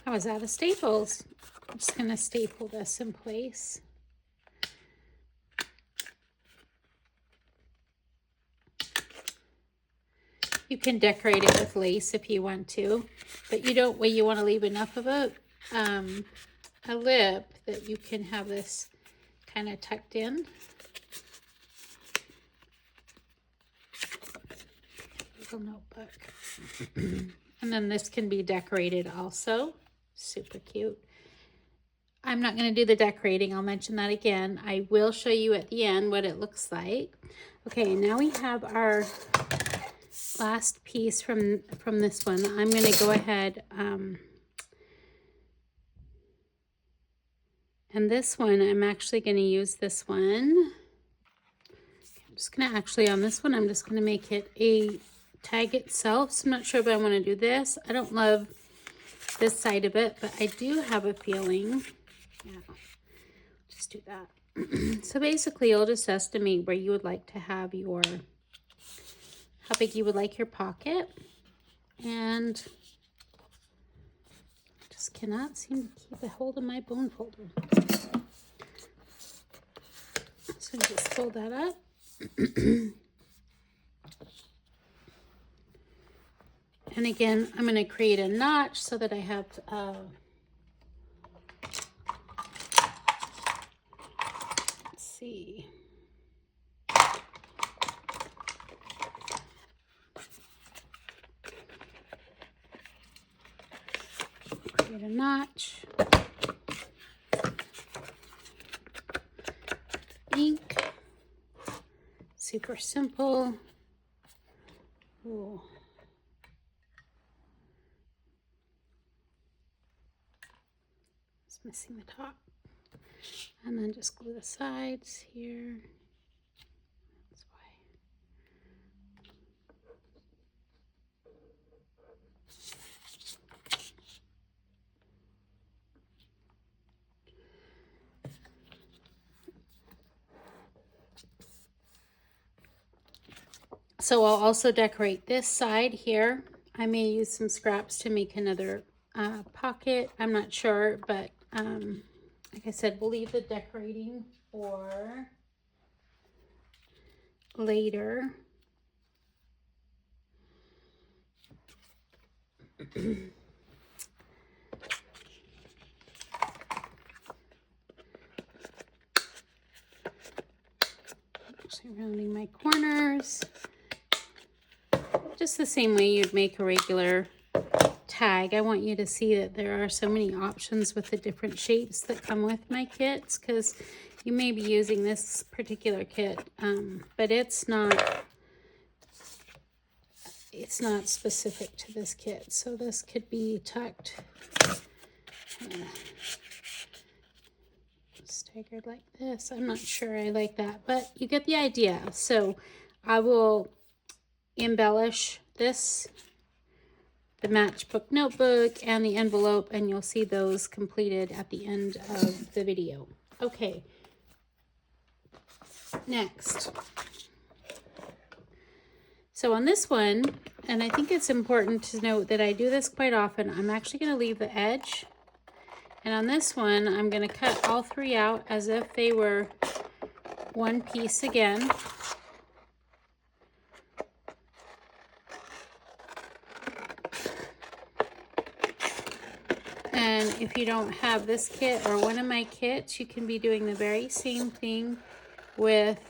I was out of staples. I'm just going to staple this in place. You can decorate it with lace if you want to, but you don't, you want to leave enough of a lip that you can have this kind of tucked in. Little notebook. And then this can be decorated also. Super cute. I'm not going to do the decorating. I'll mention that again. I will show you at the end what it looks like. Okay, now we have our last piece from this one. I'm going to go ahead and this one, I'm actually going to use this one. I'm just going to actually, on this one, I'm just going to make it a tag itself. So I'm not sure if I want to do this. I don't love this side of it, but I do have a feeling, yeah, just do that. So basically you'll just estimate where you would like to have your, how big you would like your pocket, and I just cannot seem to keep a hold of my bone folder. So just fold that up. And again, I'm going to create a notch so that I have let's see. Create a notch. Ink. Super simple. Ooh. Missing the top, and then just glue the sides here. That's why. So I'll also decorate this side here. I may use some scraps to make another pocket. I'm not sure, but like I said, we'll leave the decorating for later. Actually rounding my corners. Just the same way you'd make a regular tag. I want you to see that there are so many options with the different shapes that come with my kits, because you may be using this particular kit, but it's not specific to this kit. So this could be tucked staggered like this. I'm not sure I like that, but you get the idea. So I will embellish this, the matchbook notebook, and the envelope, and you'll see those completed at the end of the video. Okay, next. So So on this one, and I think it's important to note that I do this quite often, I'm actually going to leave the edge. And on this one, I'm going to cut all three out as if they were one piece again. And if you don't have this kit or one of my kits, you can be doing the very same thing with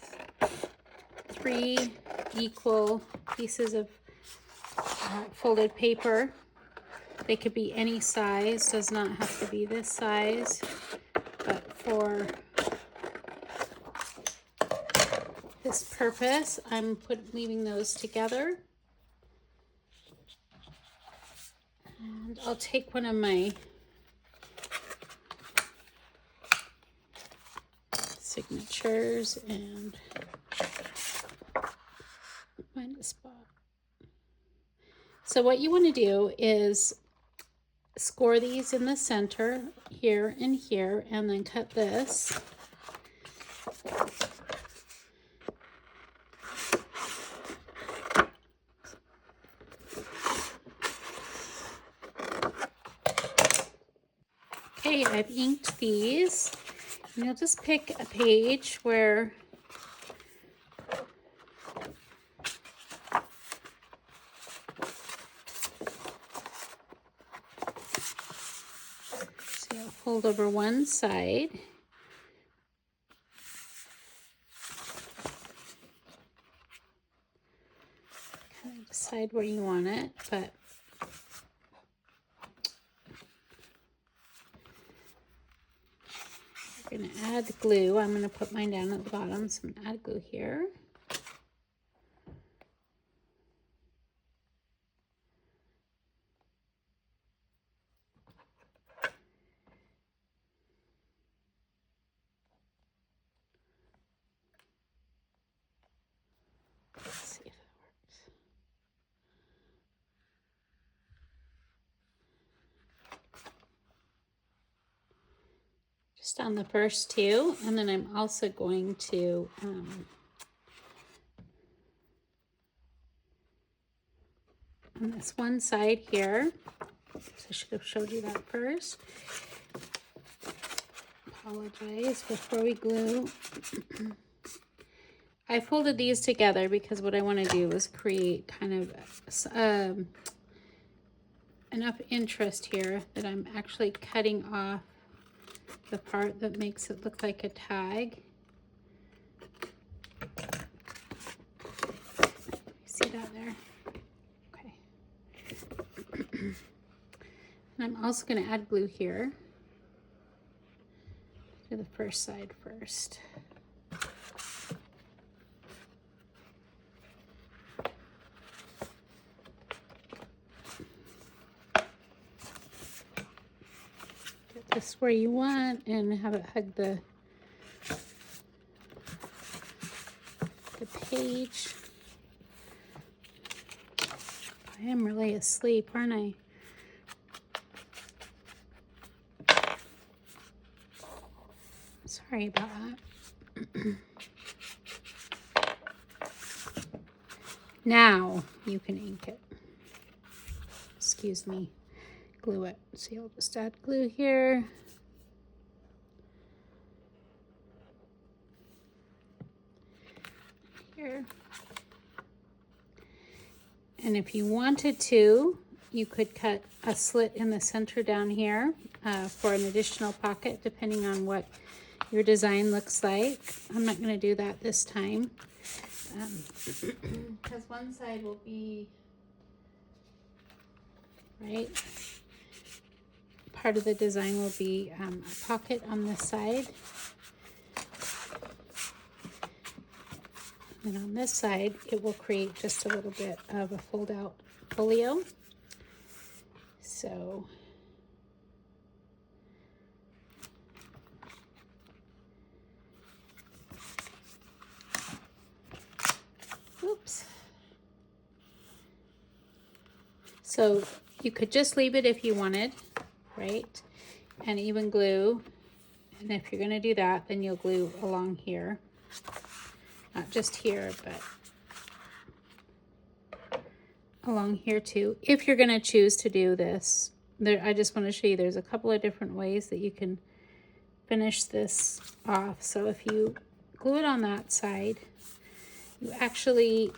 3 equal pieces of folded paper. They could be any size, does not have to be this size, but for this purpose, I'm leaving those together. And I'll take one of my signatures and find a spot. So what you want to do is score these in the center here and here, and then cut this. Okay, I've inked these. And you'll just pick a page where fold over one side. Kind of decide where you want it, but we're going to add glue. I'm going to put mine down at the bottom, so I'm going to add glue here. Just on the first two, and then I'm also going to on this one side here, so I should have showed you that first. Apologize before we glue. I folded these together because what I want to do is create kind of enough interest here that I'm actually cutting off the part that makes it look like a tag. See that there? Okay. And I'm also going to add glue here to the first side first. This where you want and have it hug the page. I am really asleep, aren't I? Sorry about that. Now you can ink it. Excuse me. Glue it. So you'll just add glue here. Here. And if you wanted to, you could cut a slit in the center down here for an additional pocket, depending on what your design looks like. I'm not going to do that this time because one side will be right. Part of the design will be a pocket on this side. And on this side, it will create just a little bit of a fold out folio. So oops. So you could just leave it if you wanted, right? And even glue. And if you're going to do that, then you'll glue along here. Not just here, but along here too, if you're going to choose to do this. I just want to show you there's a couple of different ways that you can finish this off. So if you glue it on that side, you actually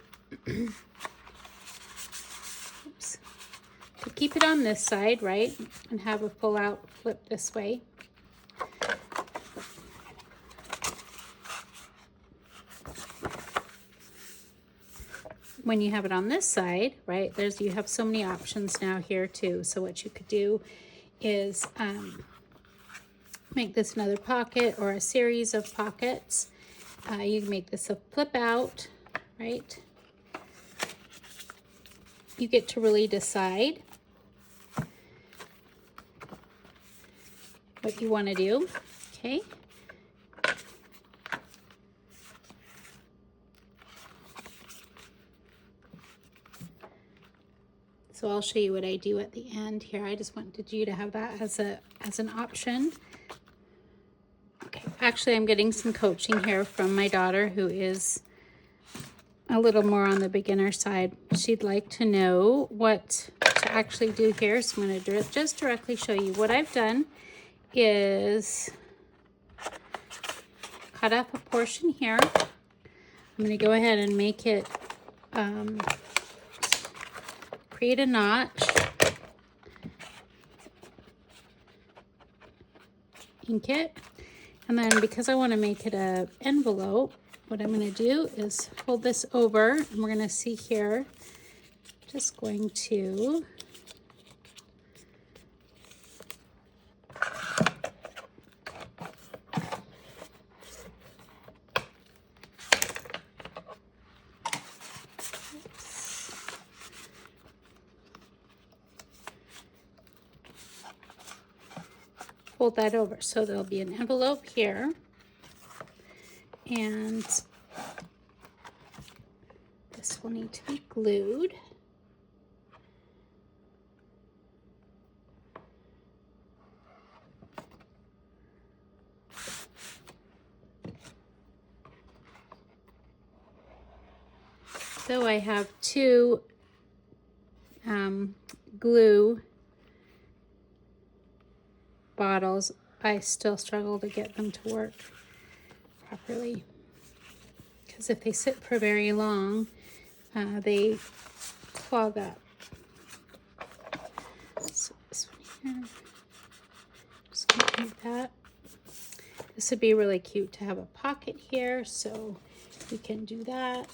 oops, could keep it on this side, right, and have a full out flip this way. When you have it on this side, right, you have so many options now here too. So what you could do is make this another pocket or a series of pockets. You can make this a flip out, right? You get to really decide what you want to do, okay? So I'll show you what I do at the end here. I just wanted you to have that as an option. Okay, actually I'm getting some coaching here from my daughter, who is a little more on the beginner side. She'd like to know what to actually do here. So I'm going to just directly show you. What I've done is cut off a portion here. I'm going to go ahead and make it create a notch, ink it, and then because I want to make it an envelope, what I'm going to do is fold this over, and we're going to see here, just going to fold that over. So there'll be an envelope here, and this will need to be glued. So I have two glue bottles. I still struggle to get them to work properly, because if they sit for very long, they clog up. So this one here, just gonna make that. This would be really cute to have a pocket here, so we can do that.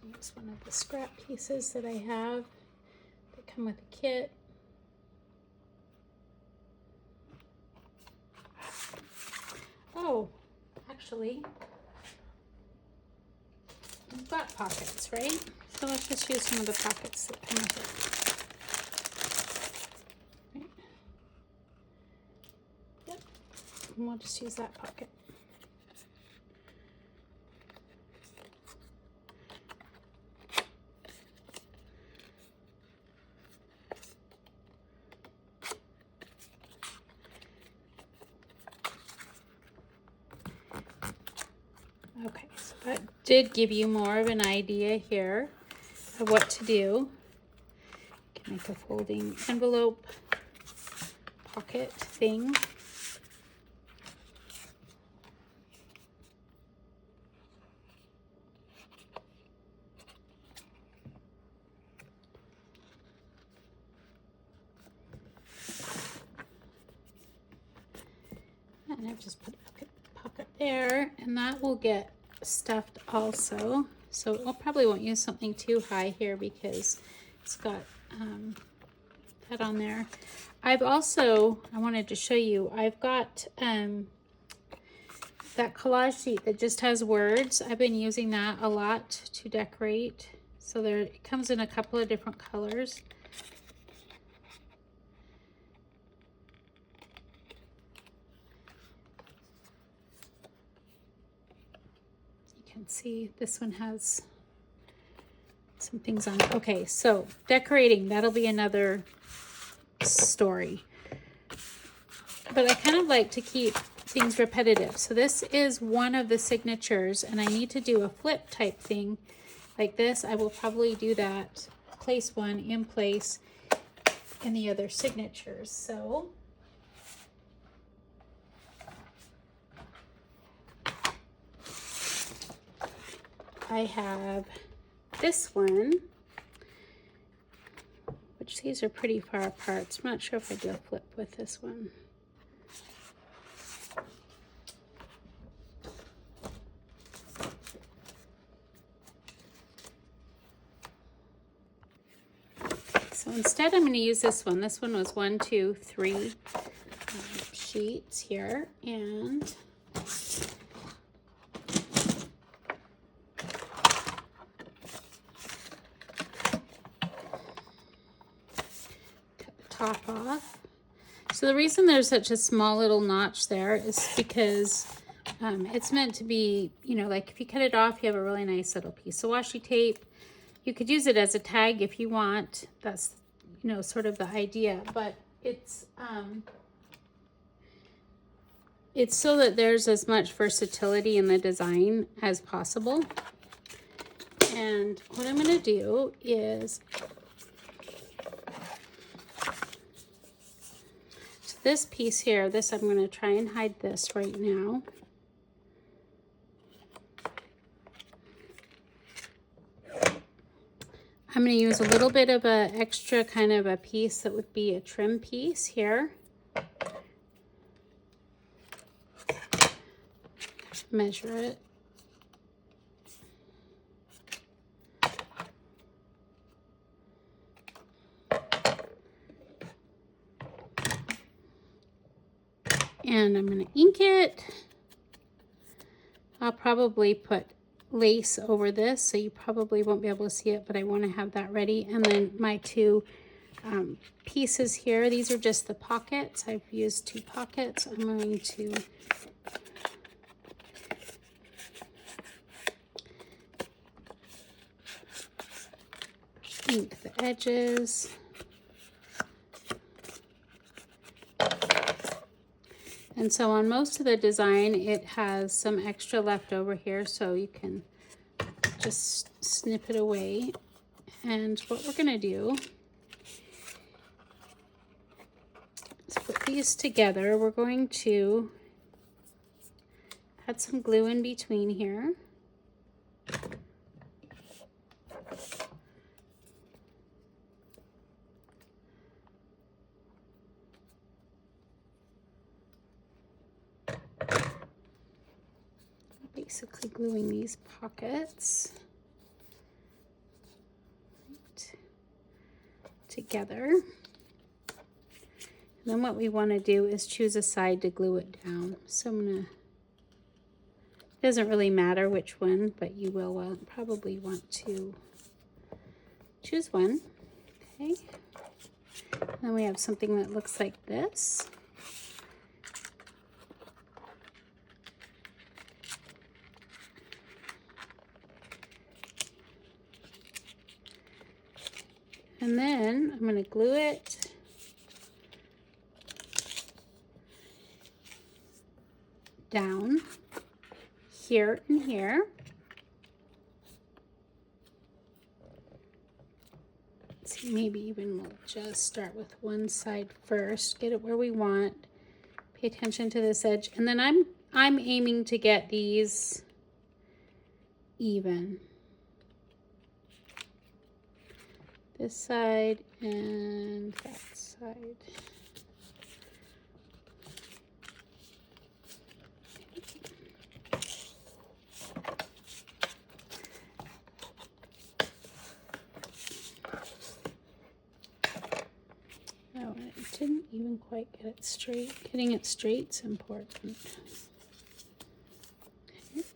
Use one of the scrap pieces that I have that come with a kit. Oh, actually, we've got pockets, right? So let's just use some of the pockets that come with it. Right. Yep, and we'll just use that pocket. Okay, so that did give you more of an idea here of what to do. You can make a folding envelope pocket thing. And I've just put a pocket there, and that will get stuffed also. So I probably won't use something too high here because it's got that on there. I've also, I wanted to show you, I've got that collage sheet that just has words. I've been using that a lot to decorate. So there, it comes in a couple of different colors. Can see this one has some things on. Okay, so decorating, that'll be another story. But I kind of like to keep things repetitive. So this is one of the signatures, and I need to do a flip type thing like this. I will probably do that, place one in place in the other signatures. So I have this one, which these are pretty far apart. So I'm not sure if I do a flip with this one. So instead I'm going to use this one. This one was 1, 2, 3 sheets here, and top off. So the reason there's such a small little notch there is because it's meant to be, you know, like if you cut it off, you have a really nice little piece of washi tape. You could use it as a tag if you want. That's, you know, sort of the idea, but it's so that there's as much versatility in the design as possible. And what I'm going to do is, so this piece here, this I'm going to try and hide this right now. I'm going to use a little bit of an extra kind of a piece that would be a trim piece here. Measure it. And I'm going to ink it. I'll probably put lace over this, so you probably won't be able to see it, but I want to have that ready. And then my two pieces here, these are just the pockets. I've used 2 pockets. I'm going to ink the edges. And so on most of the design, it has some extra left over here, so you can just snip it away. And what we're going to do is put these together. We're going to add some glue in between here. Basically gluing these pockets together. And then what we want to do is choose a side to glue it down. So I'm gonna, it doesn't really matter which one, but you will probably want to choose one. Okay. And then we have something that looks like this. And then I'm going to glue it down here and here. Let's see, maybe even we'll just start with one side first, get it where we want. Pay attention to this edge, and then I'm aiming to get these even. This side and that side. Oh, it didn't even quite get it straight. Getting it straight's important. Okay.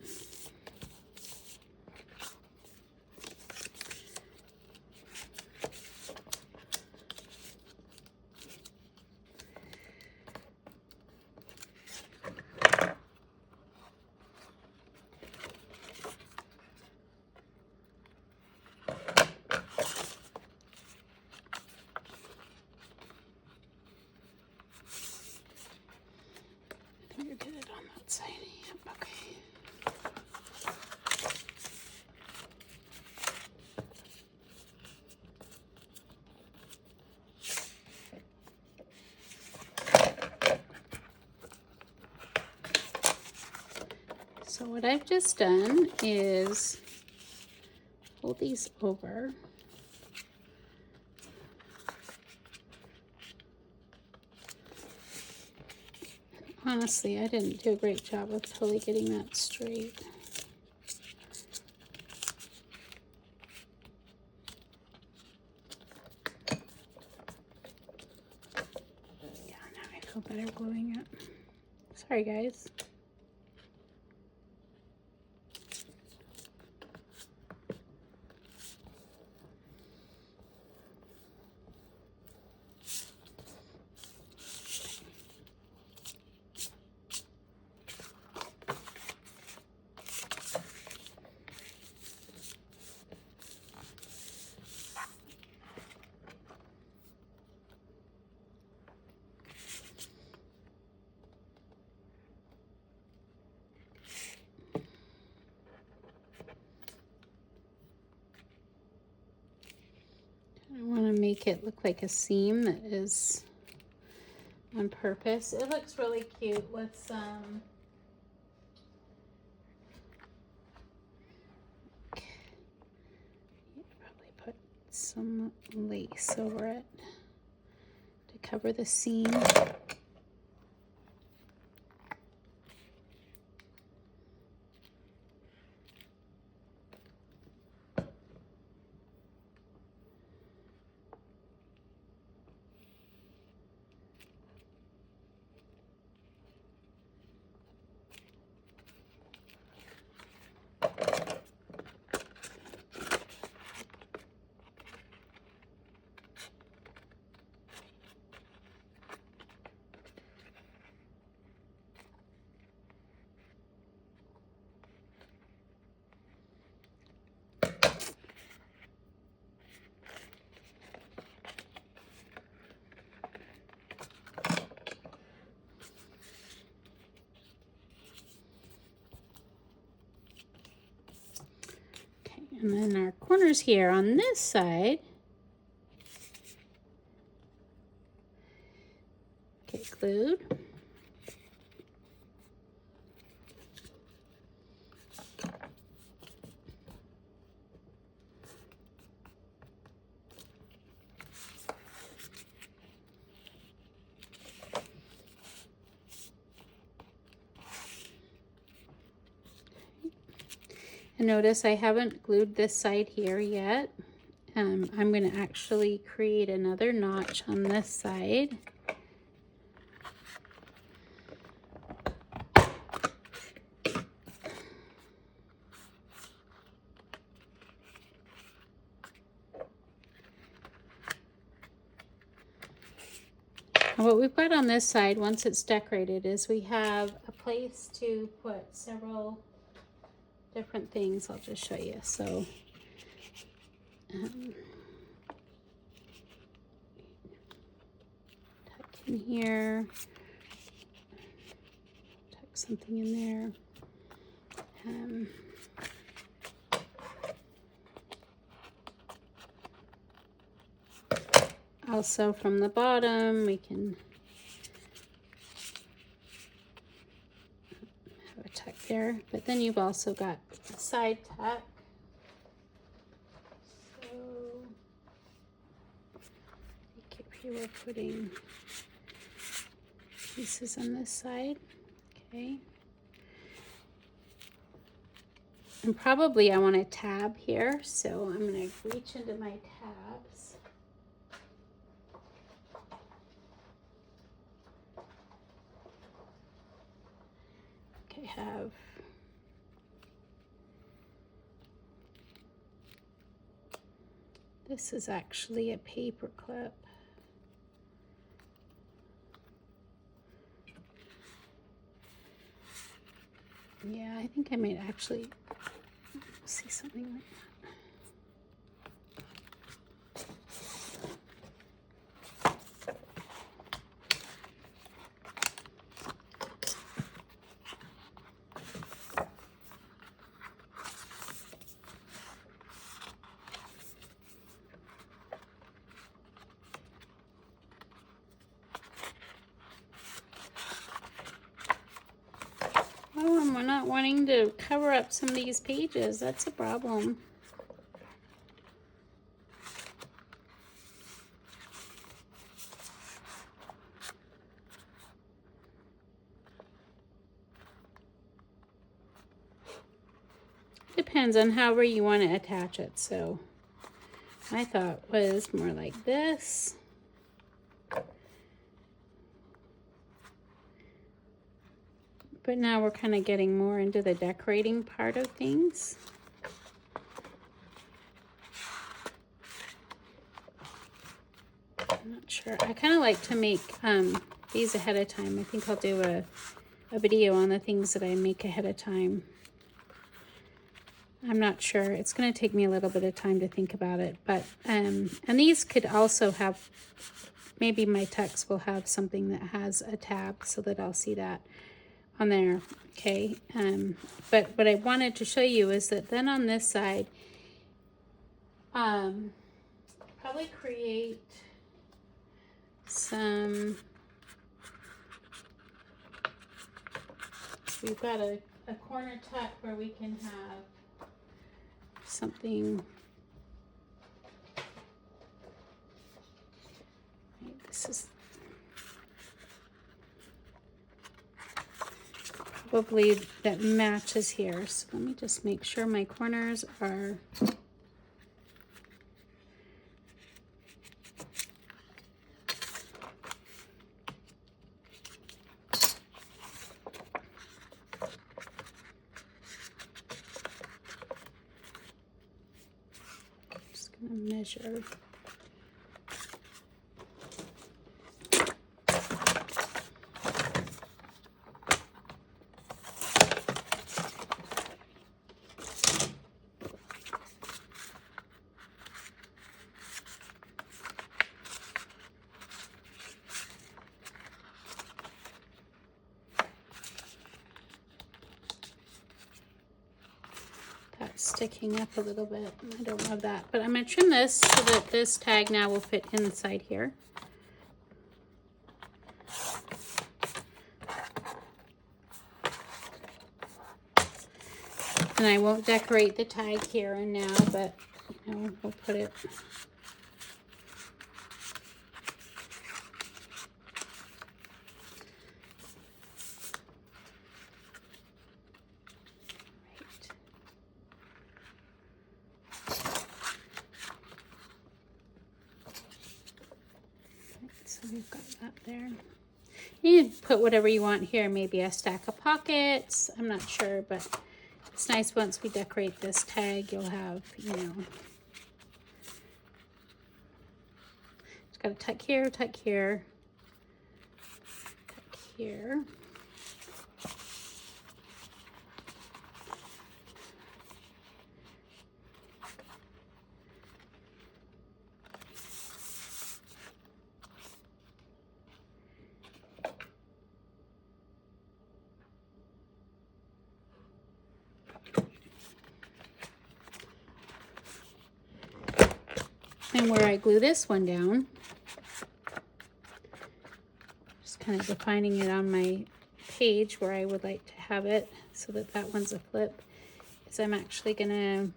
So what I've just done is fold these over. Honestly, I didn't do a great job of totally getting that straight. Yeah, now I feel better gluing it. Sorry, guys. I want to make it look like a seam that is on purpose. It looks really cute with some probably put some lace over it to cover the seam. And then our corners here on this side get glued. And notice I haven't glued this side here yet. I'm going to actually create another notch on this side. And what we've got on this side, once it's decorated, is we have a place to put several different things. I'll just show you. So tuck in here, tuck something in there. Also from the bottom we can have a tuck there, but then you've also got a side tuck. So if you were putting pieces on this side, okay. And probably I want a tab here, so I'm going to reach into my tabs. Okay, have this is actually a paper clip. Yeah, I think I might actually see something like that. Oh, and we're not not wanting to cover up some of these pages. That's a problem. Depends on however you want to attach it. So my thought was more like this. But now we're kind of getting more into the decorating part of things. I'm not sure. I kind of like to make these ahead of time. I think I'll do a video on the things that I make ahead of time. I'm not sure. It's going to take me a little bit of time to think about it. But and these could also have, maybe my text will have something that has a tab so that I'll see that on there. Okay. But what I wanted to show you is that then on this side, probably create some, we've got a corner tuck where we can have something. This is probably that matches here. So let me just make sure my corners are measure. Sticking up a little bit. I don't love that, but I'm going to trim this so that this tag now will fit inside here. And I won't decorate the tag here and now, but you know, we'll put it. So we've got that there. You can put whatever you want here, maybe a stack of pockets. I'm not sure, but it's nice once we decorate this tag, you'll have, you know, just got to tuck here, tuck here, tuck here. And where I glue this one down, just kind of defining it on my page where I would like to have it so that that one's a flip, is I'm actually going to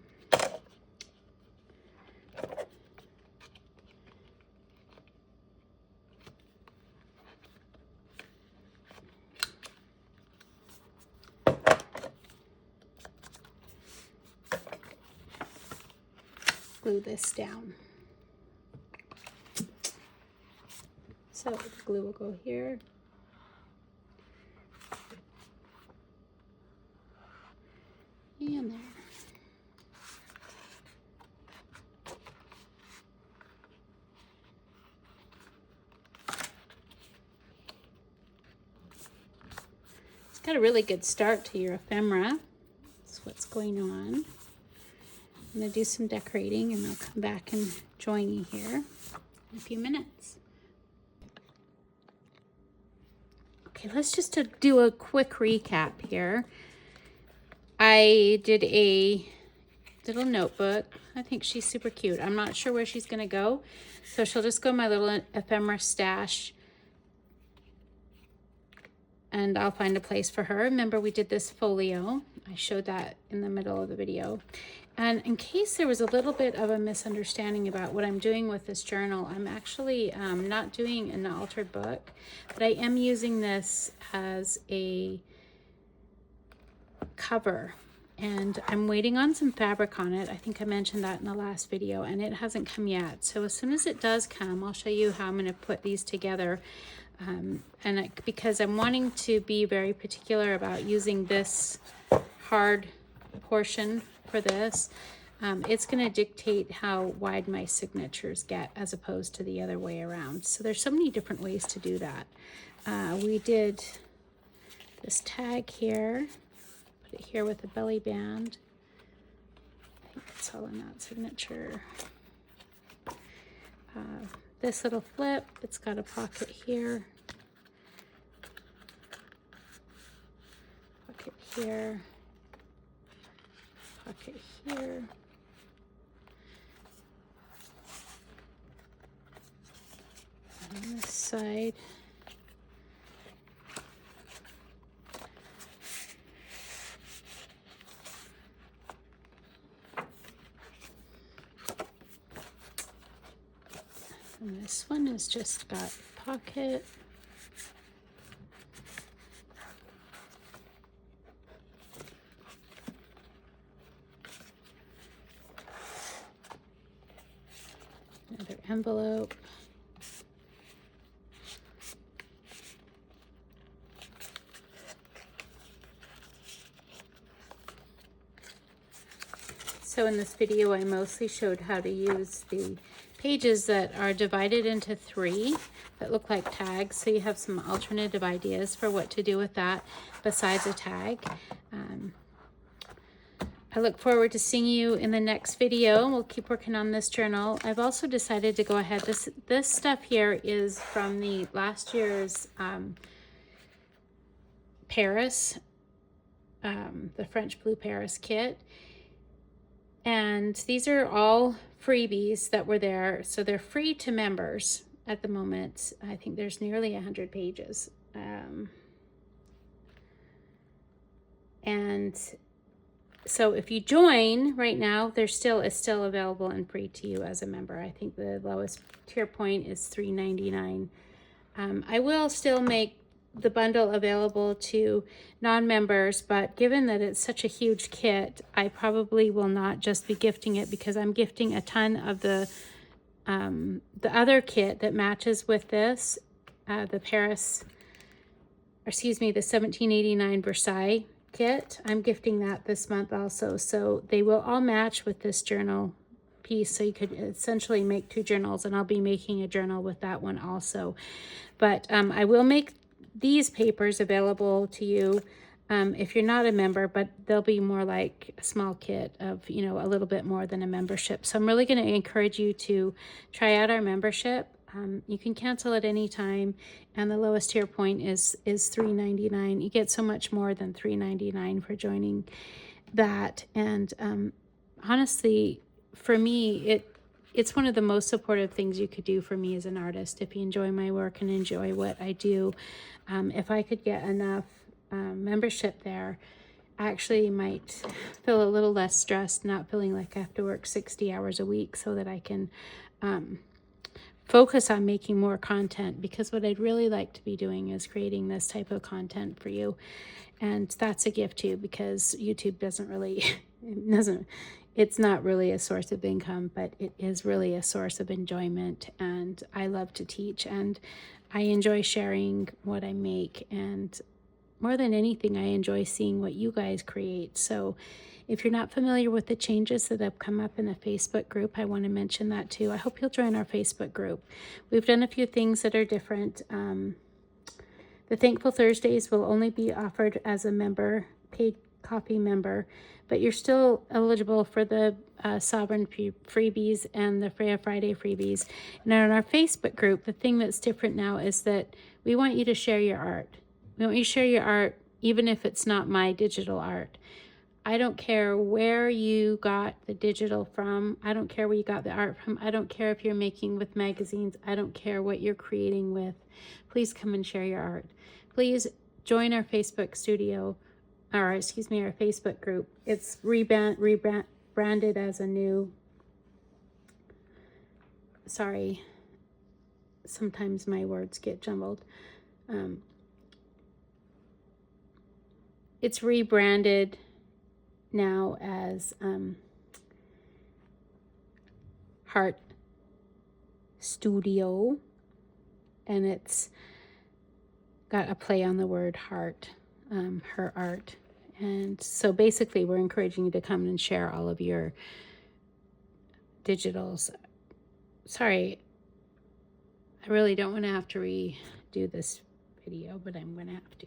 glue this down. So the glue will go here. And there. It's got a really good start to your ephemera. That's what's going on. I'm going to do some decorating and I'll come back and join you here in a few minutes. Okay, let's just do a quick recap here. I did a little notebook. I think she's super cute. I'm not sure where she's going to go, so she'll just go in my little ephemera stash. and I'll find a place for her. Remember, we did this folio. I showed that in the middle of the video. And in case there was a little bit of a misunderstanding about what I'm doing with this journal, I'm actually not doing an altered book, but I am using this as a cover. And I'm waiting on some fabric on it. I think I mentioned that in the last video, and it hasn't come yet. So as soon as it does come, I'll show you how I'm going to put these together. Because I'm wanting to be very particular about using this hard portion for this, it's going to dictate how wide my signatures get as opposed to the other way around. So there's so many different ways to do that. We did this tag here, put it here with a belly band. I think it's all in that signature. This little flip, it's got a pocket here, pocket here, pocket here, and on this side, and this one has just got a pocket. Another envelope. So in this video, I mostly showed how to use the pages that are divided into 3 that look like tags. So you have some alternative ideas for what to do with that besides a tag. I look forward to seeing you in the next video. We'll keep working on this journal. I've also decided to go ahead. This stuff here is from the last year's Paris, the French Blue Paris kit. And these are all freebies that were there. So they're free to members at the moment. I think there's nearly 100 pages. And so if you join right now, it's still available and free to you as a member. I think the lowest tier point is $3.99. I will still make the bundle available to non-members, but given that it's such a huge kit, I probably will not just be gifting it, because I'm gifting a ton of the other kit that matches with this, the 1789 Versailles kit. I'm gifting that this month also, so they will all match with this journal piece, so you could essentially make 2 journals, and I'll be making a journal with that one also. But I will make these papers available to you if you're not a member, but they'll be more like a small kit of, a little bit more than a membership. So I'm really going to encourage you to try out our membership. You can cancel at any time, and the lowest tier point is $3.99. You get so much more than $3.99 for joining that. And honestly, for me, it's one of the most supportive things you could do for me as an artist. If you enjoy my work and enjoy what I do, if I could get enough membership there, I actually might feel a little less stressed, not feeling like I have to work 60 hours a week, so that I can focus on making more content, because what I'd really like to be doing is creating this type of content for you. And that's a gift too, because YouTube it's not really a source of income, but it is really a source of enjoyment. And I love to teach, and I enjoy sharing what I make. And more than anything, I enjoy seeing what you guys create. So if you're not familiar with the changes that have come up in the Facebook group, I want to mention that too. I hope you'll join our Facebook group. We've done a few things that are different. The Thankful Thursdays will only be offered as a member, paid copy member, but you're still eligible for the Sovereign freebies and the Freya Friday freebies. And on our Facebook group, the thing that's different now is that we want you to share your art. We want you to share your art, even if it's not my digital art. I don't care where you got the digital from. I don't care where you got the art from. I don't care if you're making with magazines. I don't care what you're creating with. Please come and share your art. Please join our Facebook studio, or excuse me, our Facebook group. It's rebranded as a new, sorry, sometimes my words get jumbled. It's rebranded now as Heart Studio, and it's got a play on the word heart, her art. And so basically we're encouraging you to come and share all of your digitals. Sorry, I really don't want to have to redo this video, but I'm going to have to.